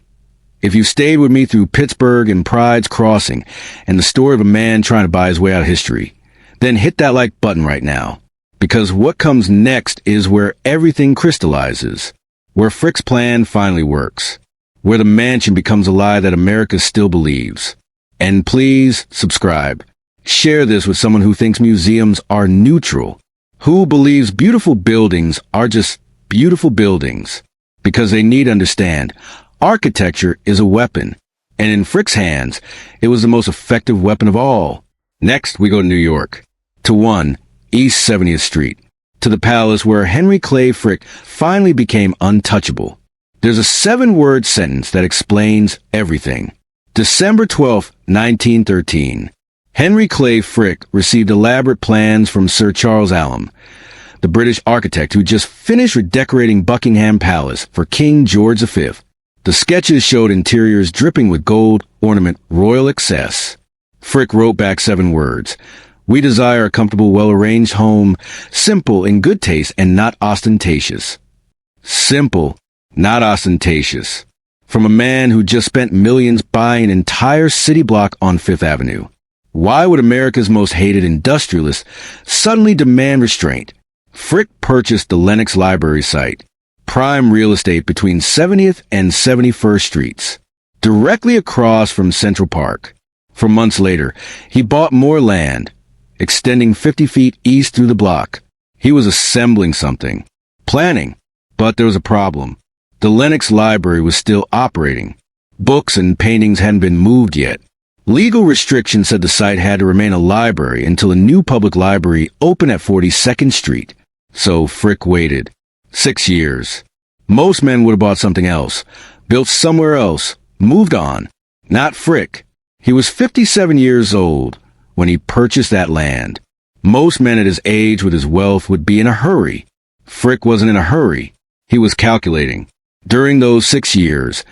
S1: if you stayed with me through Pittsburgh and Pride's Crossing and the story of a man trying to buy his way out of history, then hit that like button right now. Because what comes next is where everything crystallizes, where Frick's plan finally works, where the mansion becomes a lie that America still believes. And please subscribe. Share this with someone who thinks museums are neutral, who believes beautiful buildings are just beautiful buildings, because they need to understand architecture is a weapon, and in Frick's hands, it was the most effective weapon of all. Next, we go to New York, to 1 East 70th Street, to the palace where Henry Clay Frick finally became untouchable. There's a 7-word sentence that explains everything. December 12, 1913. Henry Clay Frick received elaborate plans from Sir Charles Allam, the British architect who just finished redecorating Buckingham Palace for King George V. The sketches showed interiors dripping with gold ornament royal excess. Frick wrote back 7 words. We desire a comfortable, well-arranged home, simple, in good taste, and not ostentatious. Simple, not ostentatious. From a man who just spent millions buying an entire city block on 5th Avenue. Why would America's most hated industrialist suddenly demand restraint? Frick purchased the Lenox Library site, prime real estate between 70th and 71st Streets, directly across from Central Park. For months later, he bought more land, extending 50 feet east through the block. He was assembling something, planning, but there was a problem. The Lenox Library was still operating. Books and paintings hadn't been moved yet. Legal restrictions said the site had to remain a library until a new public library opened at 42nd Street. So Frick waited. 6 years. Most men would have bought something else, built somewhere else, moved on. Not Frick. He was 57 years old when he purchased that land. Most men at his age with his wealth would be in a hurry. Frick wasn't in a hurry. He was calculating. During those 6 years,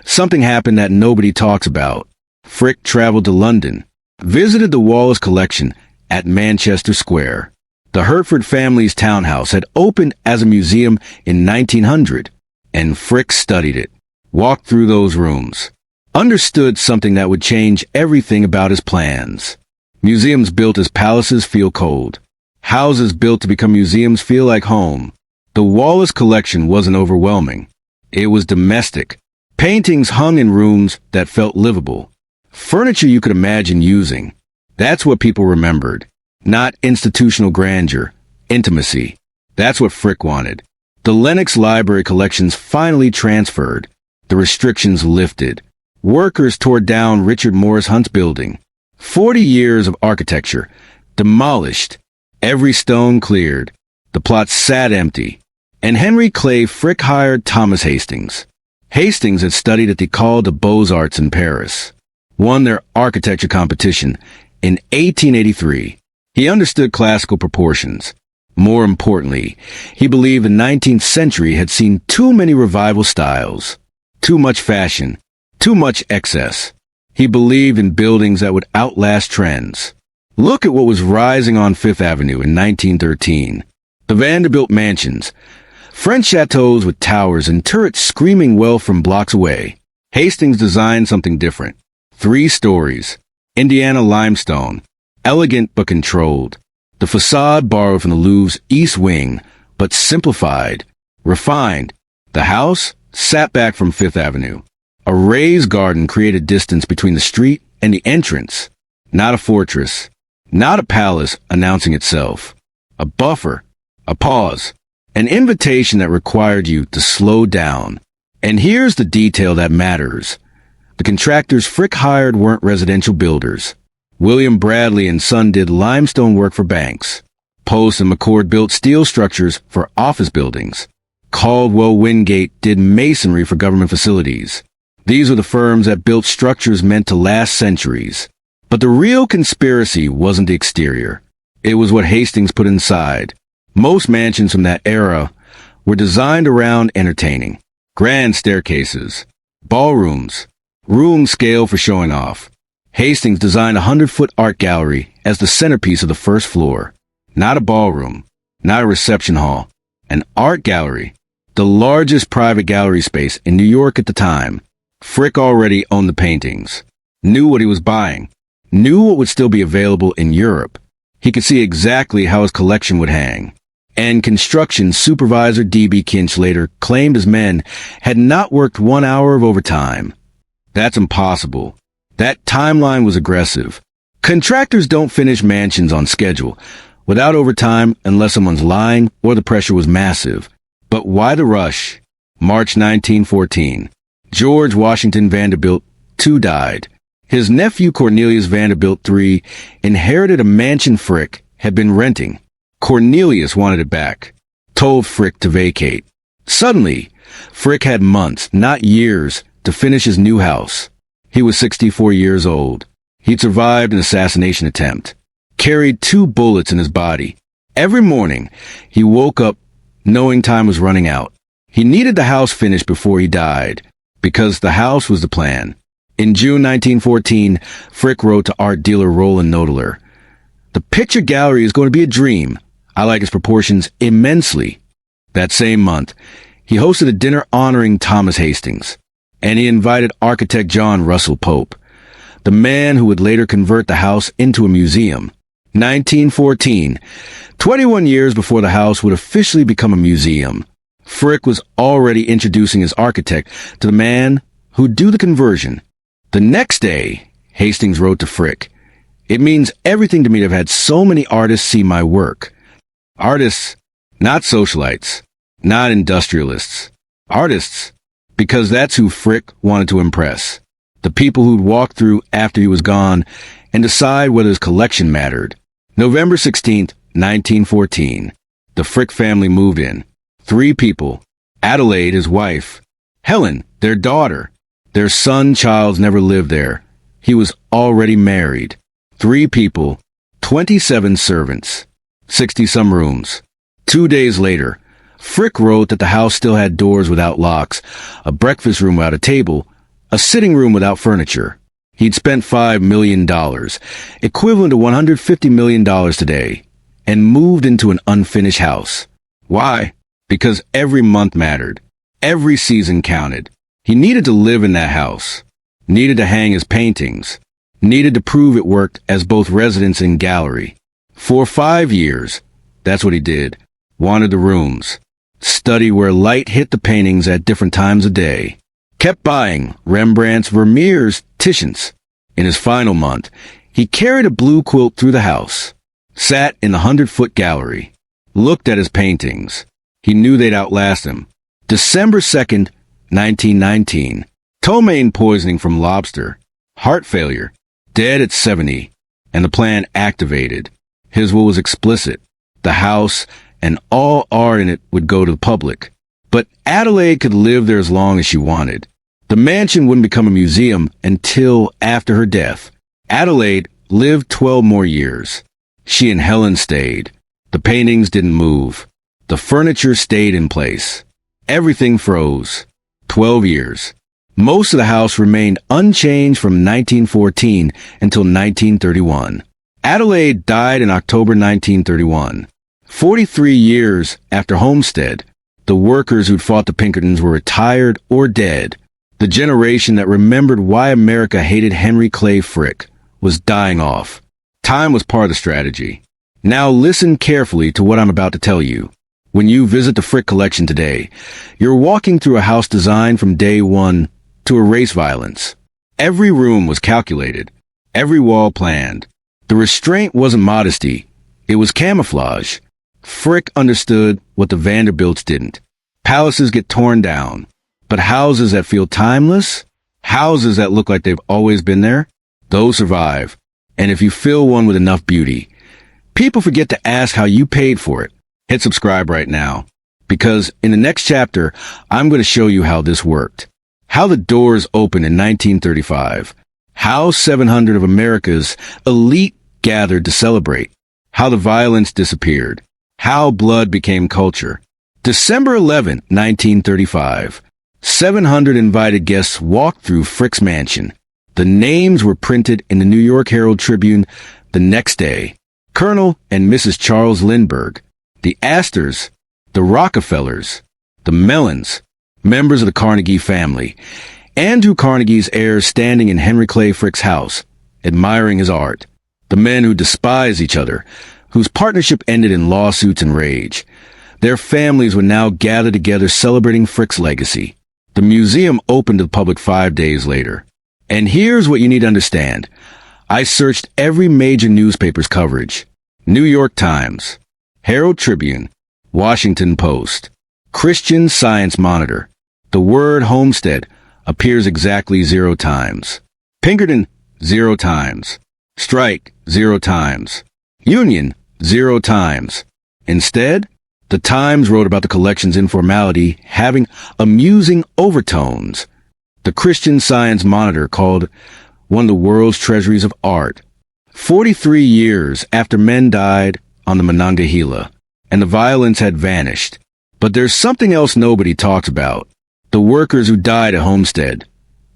S1: something happened that nobody talks about. Frick traveled to London, visited the Wallace Collection at Manchester Square. The Hertford family's townhouse had opened as a museum in 1900, and Frick studied it, walked through those rooms, understood something that would change everything about his plans. Museums built as palaces feel cold. Houses built to become museums feel like home. The Wallace Collection wasn't overwhelming. It was domestic. Paintings hung in rooms that felt livable. Furniture you could imagine using. That's what people remembered. Not institutional grandeur, intimacy. That's what Frick wanted. The Lenox Library collections finally transferred. The restrictions lifted. Workers tore down Richard Morris Hunt's building. 40 years of architecture, demolished. Every stone cleared. The plot sat empty. And Henry Clay Frick hired Thomas Hastings. Hastings had studied at the École des Beaux-Arts in Paris. Won their architecture competition in 1883. He understood classical proportions. More importantly, he believed the 19th century had seen too many revival styles, too much fashion, Too much excess. He believed in buildings that would outlast trends. Look at what was rising on Fifth Avenue in 1913. The Vanderbilt mansions. French chateaux with towers and turrets screaming wealth from blocks away. Hastings designed something different. 3 stories. Indiana limestone. Elegant but controlled. The facade borrowed from the Louvre's East Wing, but simplified, refined. The house sat back from Fifth Avenue. A raised garden created distance between the street and the entrance. Not a fortress. Not a palace announcing itself. A buffer. A pause. An invitation that required you to slow down. And here's the detail that matters. The contractors Frick hired weren't residential builders. William Bradley and Son did limestone work for banks. Post and McCord built steel structures for office buildings. Caldwell Wingate did masonry for government facilities. These were the firms that built structures meant to last centuries. But the real conspiracy wasn't the exterior. It was what Hastings put inside. Most mansions from that era were designed around entertaining. Grand staircases, ballrooms, rooms scaled for showing off. Hastings designed a 100-foot art gallery as the centerpiece of the first floor. Not a ballroom, not a reception hall, an art gallery, the largest private gallery space in New York at the time. Frick already owned the paintings, knew what he was buying, knew what would still be available in Europe. He could see exactly how his collection would hang. And construction supervisor D.B. Kinch later claimed his men had not worked 1 hour of overtime. That's impossible. That timeline was aggressive. Contractors don't finish mansions on schedule, without overtime unless someone's lying or the pressure was massive. But why the rush? March 1914. George Washington Vanderbilt II died. His nephew Cornelius Vanderbilt III inherited a mansion Frick had been renting. Cornelius wanted it back, told Frick to vacate. Suddenly, Frick had months, not years, to finish his new house. He was 64 years old. He'd survived an assassination attempt, carried 2 bullets in his body. Every morning, he woke up knowing time was running out. He needed the house finished before he died, because the house was the plan. In June 1914, Frick wrote to art dealer Roland Nodeler, "The picture gallery is going to be a dream. I like its proportions immensely." That same month, he hosted a dinner honoring Thomas Hastings, and he invited architect John Russell Pope, the man who would later convert the house into a museum. 1914, 21 years before the house would officially become a museum, Frick was already introducing his architect to the man who'd do the conversion. The next day, Hastings wrote to Frick, "It means everything to me to have had so many artists see my work." Artists, not socialites, not industrialists. Artists, because that's who Frick wanted to impress. The people who'd walk through after he was gone and decide whether his collection mattered. November 16th, 1914. The Frick family moved in. 3 people. Adelaide, his wife. Helen, their daughter. Their son Charles never lived there. He was already married. 3 people. 27 servants. 60-some rooms. 2 days later, Frick wrote that the house still had doors without locks, a breakfast room without a table, a sitting room without furniture. He'd spent $5 million, equivalent to $150 million today, and moved into an unfinished house. Why? Because every month mattered. Every season counted. He needed to live in that house, needed to hang his paintings, needed to prove it worked as both residence and gallery. For 5 years, that's what he did. Wanted the rooms. Study where light hit the paintings at different times of day. Kept buying Rembrandts, Vermeers, Titians. In his final month, he carried a blue quilt through the house, sat in the 100-foot gallery, looked at his paintings. He knew they'd outlast him. December 2nd, 1919. Ptomaine poisoning from lobster. Heart failure. Dead at 70. And the plan activated. His will was explicit. The house and all art in it would go to the public. But Adelaide could live there as long as she wanted. The mansion wouldn't become a museum until after her death. Adelaide lived 12 more years. She and Helen stayed. The paintings didn't move. The furniture stayed in place. Everything froze. 12 years. Most of the house remained unchanged from 1914 until 1931. Adelaide died in October 1931. 43 years after Homestead, the workers who'd fought the Pinkertons were retired or dead. The generation that remembered why America hated Henry Clay Frick was dying off. Time was part of the strategy. Now listen carefully to what I'm about to tell you. When you visit the Frick collection today, you're walking through a house designed from day one to erase violence. Every room was calculated, every wall planned. The restraint wasn't modesty, it was camouflage. Frick understood what the Vanderbilts didn't. Palaces get torn down, but houses that feel timeless, houses that look like they've always been there, those survive. And if you fill one with enough beauty, people forget to ask how you paid for it. Hit subscribe right now, because in the next chapter, I'm going to show you how this worked. How the doors opened in 1935. How 700 of America's elite gathered to celebrate. How the violence disappeared. How blood became culture. December 11, 1935. 700 invited guests walked through Frick's mansion. The names were printed in the New York Herald Tribune the next day. Colonel and Mrs. Charles Lindbergh, the Astors, the Rockefellers, the Mellons, members of the Carnegie family, Andrew Carnegie's heirs standing in Henry Clay Frick's house, admiring his art. The men who despised each other, whose partnership ended in lawsuits and rage. Their families would now gather together celebrating Frick's legacy. The museum opened to the public 5 days later. And here's what you need to understand. I searched every major newspaper's coverage. New York Times, Herald Tribune, Washington Post, Christian Science Monitor. The word Homestead appears exactly 0 times. Pinkerton, 0 times. Strike, 0 times. Union, 0 times. Instead, the Times wrote about the collection's informality having amusing overtones. The Christian Science Monitor called one of the world's treasuries of art. 43 years after men died on the Monongahela, and the violence had vanished. But there's something else nobody talks about. The workers who died at Homestead.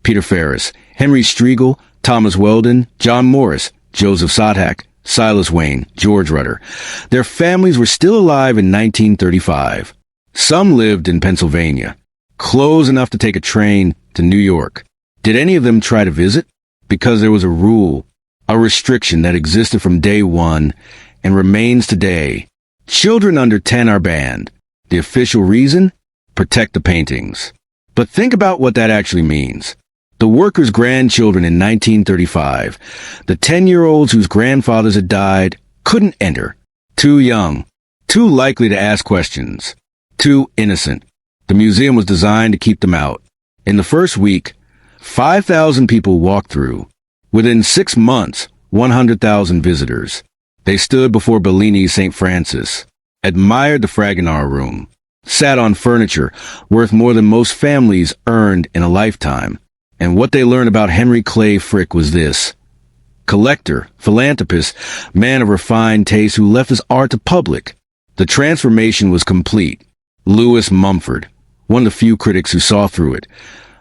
S1: Peter Ferris, Henry Striegel, Thomas Weldon, John Morris, Joseph Sothak, Silas Wayne, George Rutter. Their families were still alive in 1935. Some lived in Pennsylvania, close enough to take a train to New York. Did any of them try to visit? Because there was a rule, a restriction that existed from day one and remains today. Children under 10 are banned. The official reason? Protect the paintings. But think about what that actually means. The workers' grandchildren in 1935, the 10-year-olds whose grandfathers had died, couldn't enter. Too young, too likely to ask questions, too innocent. The museum was designed to keep them out. In the first week, 5,000 people walked through. Within 6 months, 100,000 visitors. They stood before Bellini's St. Francis, admired the Fragonard room, sat on furniture worth more than most families earned in a lifetime. And what they learned about Henry Clay Frick was this. Collector, philanthropist, man of refined taste who left his art to public. The transformation was complete. Lewis Mumford, one of the few critics who saw through it,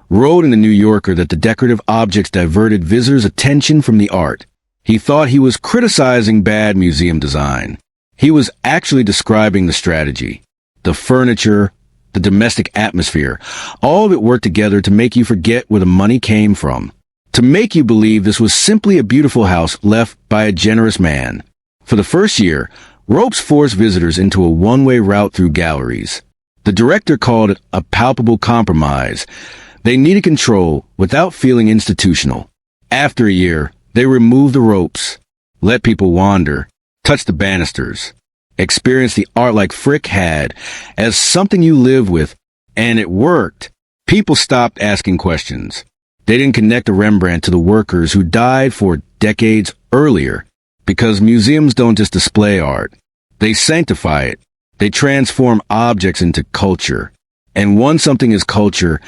S1: wrote in the New Yorker that the decorative objects diverted visitors' attention from the art. He thought he was criticizing bad museum design. He was actually describing the strategy. The furniture, the domestic atmosphere, all of it worked together to make you forget where the money came from. To make you believe this was simply a beautiful house left by a generous man. For the first year, ropes forced visitors into a one-way route through galleries. The director called it a palpable compromise. They needed control without feeling institutional. After a year, they removed the ropes, let people wander, touch the banisters, experience the art like Frick had as something you live with, and it worked. People stopped asking questions. They didn't connect the Rembrandt to the workers who died 4 decades earlier, because museums don't just display art. They sanctify it. They transform objects into culture. And once something is culture,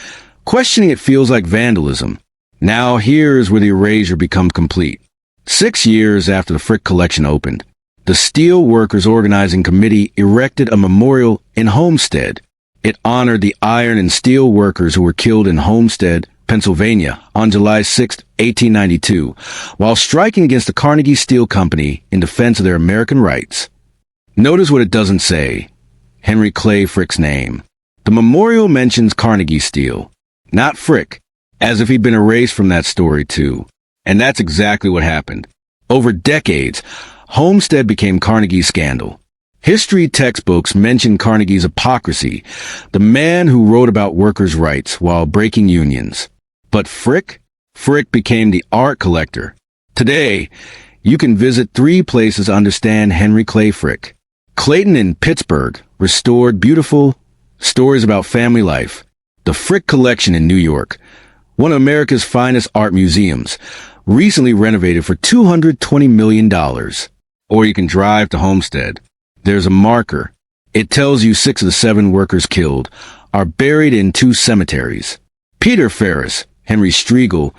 S1: questioning it feels like vandalism. Now here's where the erasure becomes complete. 6 years after the Frick collection opened, the Steel Workers Organizing Committee erected a memorial in Homestead. It honored the iron and steel workers who were killed in Homestead Pennsylvania, on July 6, 1892, while striking against the Carnegie Steel Company in defense of their American rights. Notice what it doesn't say: Henry Clay Frick's name. The memorial mentions Carnegie Steel, not Frick, as if he'd been erased from that story too. And that's exactly what happened. Over decades, Homestead became Carnegie's scandal. History textbooks mention Carnegie's hypocrisy, the man who wrote about workers' rights while breaking unions. But Frick became the art collector. Today, you can visit 3 places to understand Henry Clay Frick. Clayton in Pittsburgh, restored beautiful stories about family life. The Frick Collection in New York, one of America's finest art museums, recently renovated for $220 million. Or you can drive to Homestead. There's a marker. It tells you 6 of the 7 workers killed are buried in 2 cemeteries: Peter Ferris, Henry Striegel,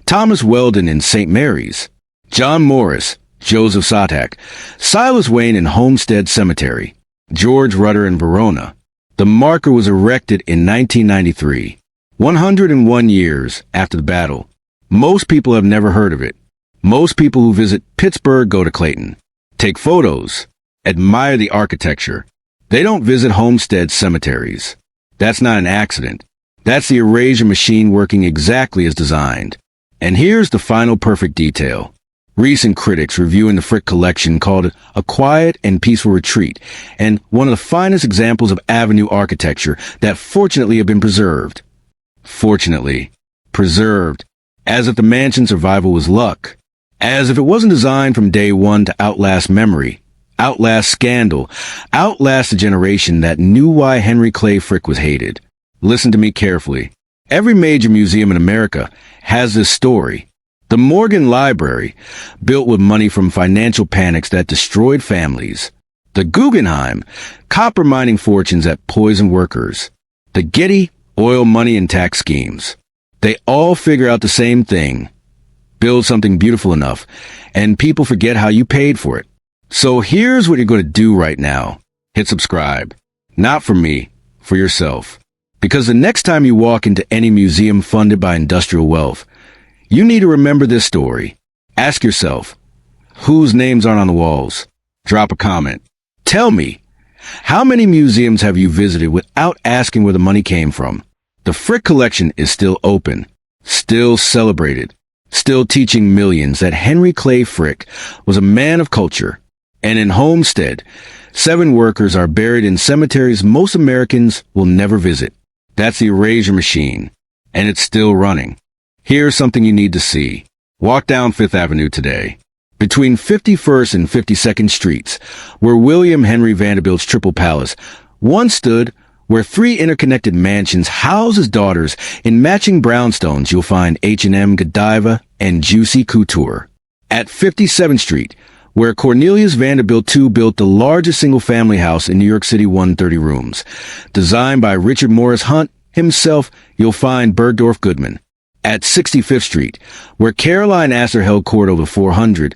S1: Thomas Weldon in St. Mary's, John Morris, Joseph Satak, Silas Wayne in Homestead Cemetery, George Rutter in Verona. The marker was erected in 1993, 101 years after the battle. Most people have never heard of it. Most people who visit Pittsburgh go to Clayton, take photos, admire the architecture. They don't visit Homestead cemeteries. That's not an accident. That's the erasure machine working exactly as designed. And here's the final perfect detail. Recent critics reviewing the Frick collection called it a quiet and peaceful retreat, and one of the finest examples of avenue architecture that fortunately have been preserved. Fortunately, preserved, as if the mansion's survival was luck, as if it wasn't designed from day one to outlast memory, outlast scandal, outlast a generation that knew why Henry Clay Frick was hated. Listen to me carefully. Every major museum in America has this story. The Morgan Library, built with money from financial panics that destroyed families. The Guggenheim, copper mining fortunes that poisoned workers. The Getty, oil money and tax schemes. They all figure out the same thing: build something beautiful enough, and people forget how you paid for it. So here's what you're going to do right now. Hit subscribe. Not for me, for yourself. Because the next time you walk into any museum funded by industrial wealth, you need to remember this story. Ask yourself, whose names aren't on the walls? Drop a comment. Tell me, how many museums have you visited without asking where the money came from? The Frick collection is still open, still celebrated, still teaching millions that Henry Clay Frick was a man of culture. And in Homestead, 7 workers are buried in cemeteries most Americans will never visit. That's the erasure machine, and it's still running. Here's something you need to see. Walk down 5th Avenue today. Between 51st and 52nd Streets, where William Henry Vanderbilt's Triple Palace once stood, where 3 interconnected mansions house his daughters, in matching brownstones you'll find H&M, Godiva, and Juicy Couture. At 57th Street, where Cornelius Vanderbilt II built the largest single-family house in New York City, 130 rooms. Designed by Richard Morris Hunt himself, you'll find Bergdorf Goodman. At 65th Street, where Caroline Astor held court over 400,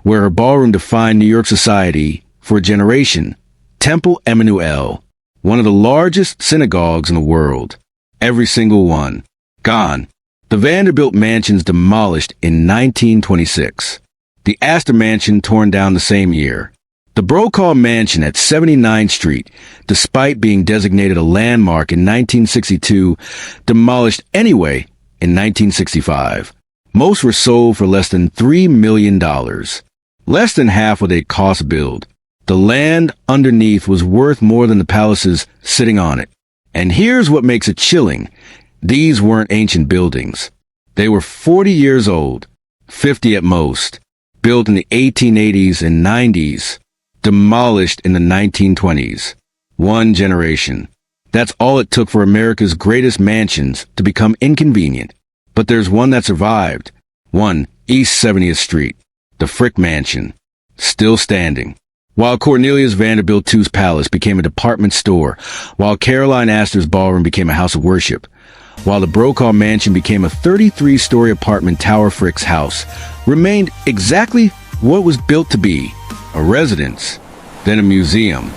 S1: where her ballroom defined New York society for a generation, Temple Emmanuel, one of the largest synagogues in the world. Every single one. Gone. The Vanderbilt mansions demolished in 1926. The Astor Mansion torn down the same year. The Brokaw Mansion at 79th Street, despite being designated a landmark in 1962, demolished anyway in 1965. Most were sold for less than $3 million. Less than half what they cost to build. The land underneath was worth more than the palaces sitting on it. And here's what makes it chilling. These weren't ancient buildings. They were 40 years old, 50 at most. Built in the 1880s and 90s, demolished in the 1920s. One generation. That's all it took for America's greatest mansions to become inconvenient. But there's one that survived. One, East 70th Street, the Frick Mansion, still standing. While Cornelius Vanderbilt II's palace became a department store, while Caroline Astor's ballroom became a house of worship, while the Brokaw Mansion became a 33-story apartment tower, Frick's house remained exactly what it was built to be, a residence, then a museum,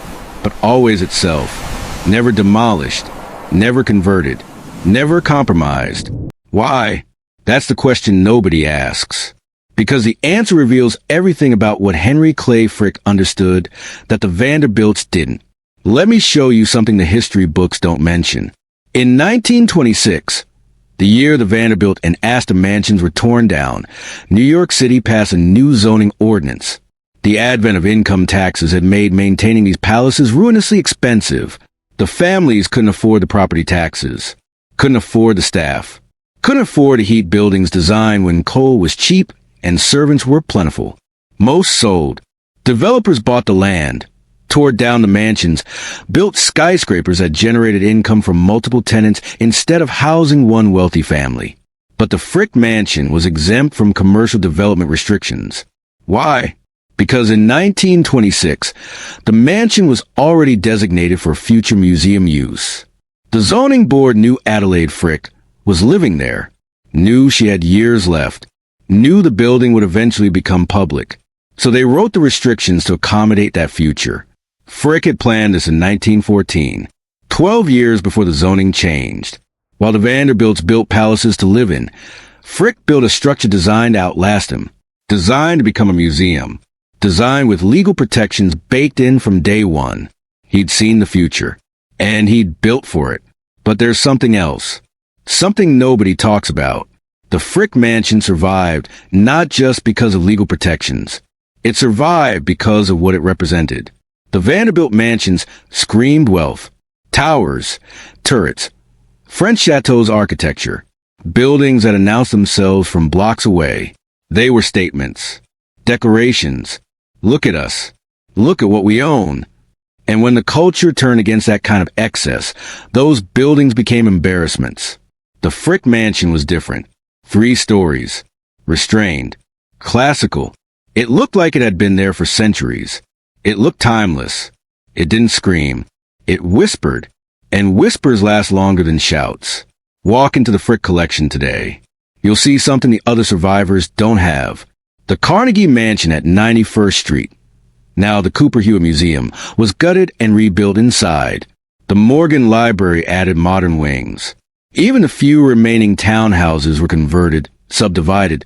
S1: but always itself, never demolished, never converted, never compromised. Why? That's the question nobody asks. Because the answer reveals everything about what Henry Clay Frick understood that the Vanderbilts didn't. Let me show you something the history books don't mention. In 1926, the year the Vanderbilt and Astor mansions were torn down, New York City passed a new zoning ordinance. The advent of income taxes had made maintaining these palaces ruinously expensive. The families couldn't afford the property taxes, couldn't afford the staff, couldn't afford to heat buildings designed when coal was cheap and servants were plentiful. Most sold. Developers bought the land, tore down the mansions, built skyscrapers that generated income from multiple tenants instead of housing one wealthy family. But the Frick Mansion was exempt from commercial development restrictions. Why? Because in 1926, the mansion was already designated for future museum use. The zoning board knew Adelaide Frick was living there, knew she had years left, knew the building would eventually become public. So they wrote the restrictions to accommodate that future. Frick had planned this in 1914, 12 years before the zoning changed. While the Vanderbilts built palaces to live in, Frick built a structure designed to outlast him, designed to become a museum, designed with legal protections baked in from day one. He'd seen the future, and he'd built for it. But there's something else, something nobody talks about. The Frick Mansion survived not just because of legal protections. It survived because of what it represented. The Vanderbilt mansions screamed wealth, towers, turrets, French chateaux architecture, buildings that announced themselves from blocks away. They were statements, decorations. Look at us. Look at what we own. And when the culture turned against that kind of excess, those buildings became embarrassments. The Frick Mansion was different. 3 stories, restrained, classical. It looked like it had been there for centuries. It looked timeless. It didn't scream. It whispered, and whispers last longer than shouts. Walk into the Frick collection today. You'll see something the other survivors don't have. The Carnegie Mansion at 91st Street, now the Cooper Hewitt Museum, was gutted and rebuilt inside. The Morgan Library added modern wings. Even the few remaining townhouses were converted, subdivided,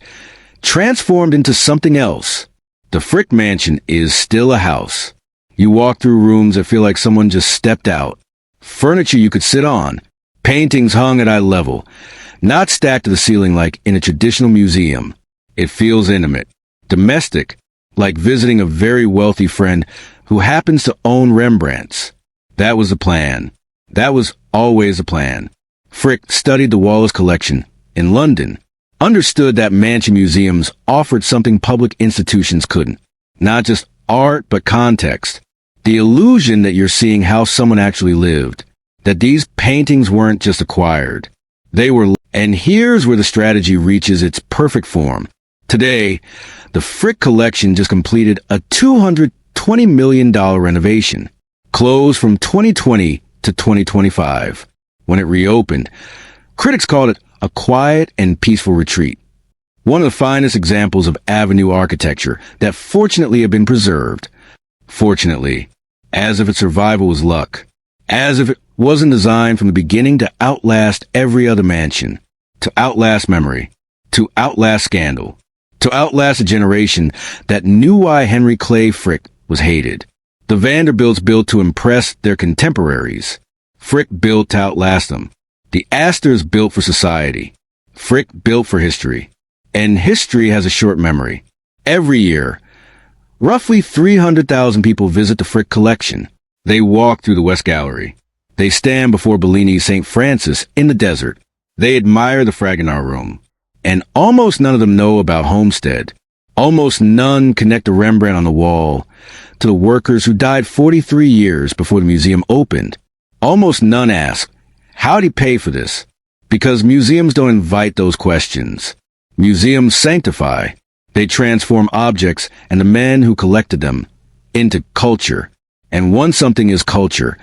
S1: transformed into something else. The Frick Mansion is still a house. You walk through rooms that feel like someone just stepped out. Furniture you could sit on. Paintings hung at eye level, not stacked to the ceiling like in a traditional museum. It feels intimate, domestic, like visiting a very wealthy friend who happens to own Rembrandts. That was the plan. That was always the plan. Frick studied the Wallace collection in London, understood that mansion museums offered something public institutions couldn't. Not just art, but context. The illusion that you're seeing how someone actually lived. That these paintings weren't just acquired. They were. And here's where the strategy reaches its perfect form. Today, the Frick collection just completed a $220 million renovation, closed from 2020 to 2025. When it reopened, critics called it a quiet and peaceful retreat. One of the finest examples of avenue architecture that fortunately had been preserved. Fortunately, as if its survival was luck. As if it wasn't designed from the beginning to outlast every other mansion. To outlast memory. To outlast scandal. To outlast a generation that knew why Henry Clay Frick was hated. The Vanderbilts built to impress their contemporaries. Frick built to outlast them. The Astors built for society. Frick built for history. And history has a short memory. Every year, roughly 300,000 people visit the Frick collection. They walk through the West Gallery. They stand before Bellini's St. Francis in the desert. They admire the Fragonard Room. And almost none of them know about Homestead. Almost none connect the Rembrandt on the wall to the workers who died 43 years before the museum opened. Almost none ask, how'd he pay for this? Because museums don't invite those questions. Museums sanctify. They transform objects and the men who collected them into culture. And once something is culture,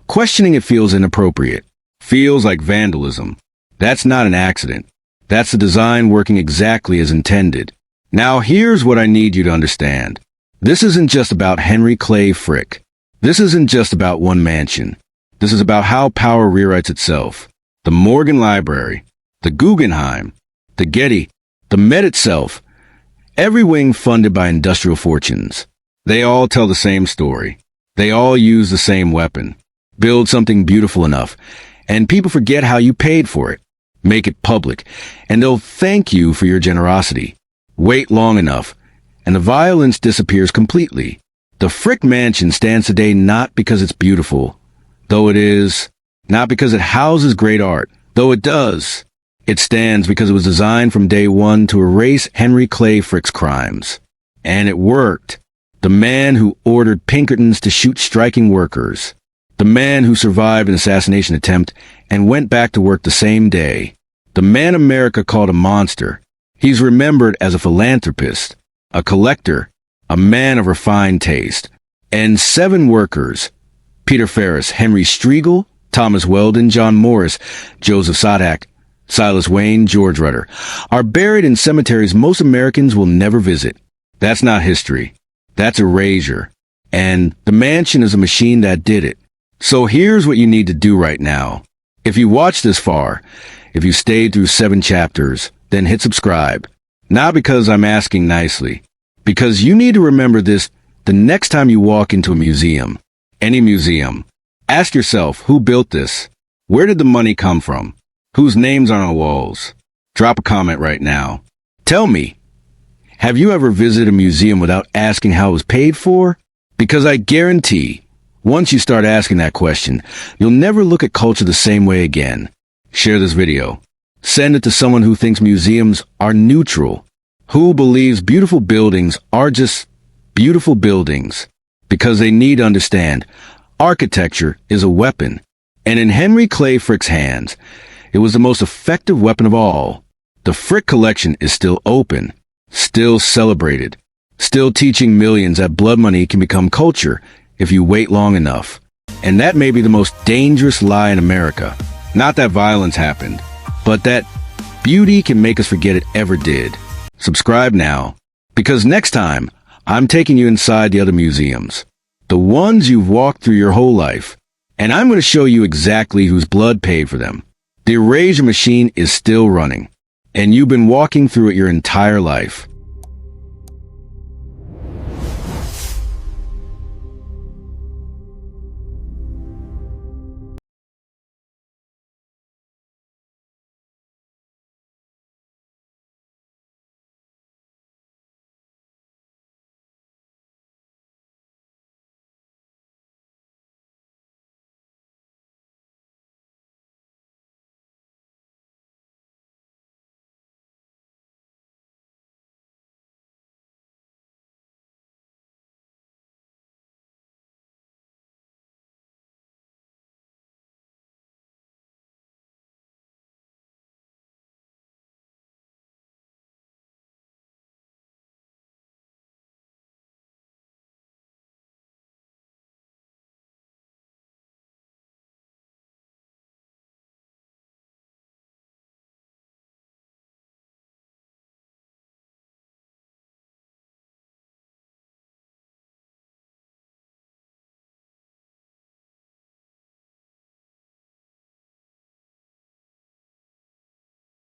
S1: questioning it feels inappropriate, feels like vandalism. That's not an accident. That's the design working exactly as intended. Now here's what I need you to understand. This isn't just about Henry Clay Frick. This isn't just about one mansion. This is about how power rewrites itself. The Morgan Library, the Guggenheim, the Getty, the Met itself, every wing funded by industrial fortunes. They all tell the same story. They all use the same weapon. Build something beautiful enough, and people forget how you paid for it. Make it public, and they'll thank you for your generosity. Wait long enough, and the violence disappears completely. The Frick Mansion stands today not because it's beautiful, though it is, not because it houses great art, though it does. It stands because it was designed from day one to erase Henry Clay Frick's crimes. And it worked. The man who ordered Pinkertons to shoot striking workers. The man who survived an assassination attempt and went back to work the same day. The man America called a monster. He's remembered as a philanthropist, a collector, a man of refined taste. And 7 workers, Peter Ferris, Henry Striegel, Thomas Weldon, John Morris, Joseph Sodak, Silas Wayne, George Rutter, are buried in cemeteries most Americans will never visit. That's not history. That's erasure. And the mansion is a machine that did it. So here's what you need to do right now. If you watched this far, if you stayed through 7 chapters, then hit subscribe. Not because I'm asking nicely, because you need to remember this the next time you walk into a museum. Any museum. Ask yourself, who built this? Where did the money come from? Whose names are on the walls? Drop a comment right now. Tell me, have you ever visited a museum without asking how it was paid for? Because I guarantee, once you start asking that question, you'll never look at culture the same way again. Share this video. Send it to someone who thinks museums are neutral, who believes beautiful buildings are just beautiful buildings, because they need to understand architecture is a weapon, and in Henry Clay Frick's hands, it was the most effective weapon of all. The Frick collection is still open, still celebrated, still teaching millions that blood money can become culture if you wait long enough. And that may be the most dangerous lie in America. Not that violence happened, but that beauty can make us forget it ever did. Subscribe now, because next time, I'm taking you inside the other museums, the ones you've walked through your whole life, and I'm going to show you exactly whose blood paid for them. The erasure machine is still running, and you've been walking through it your entire life.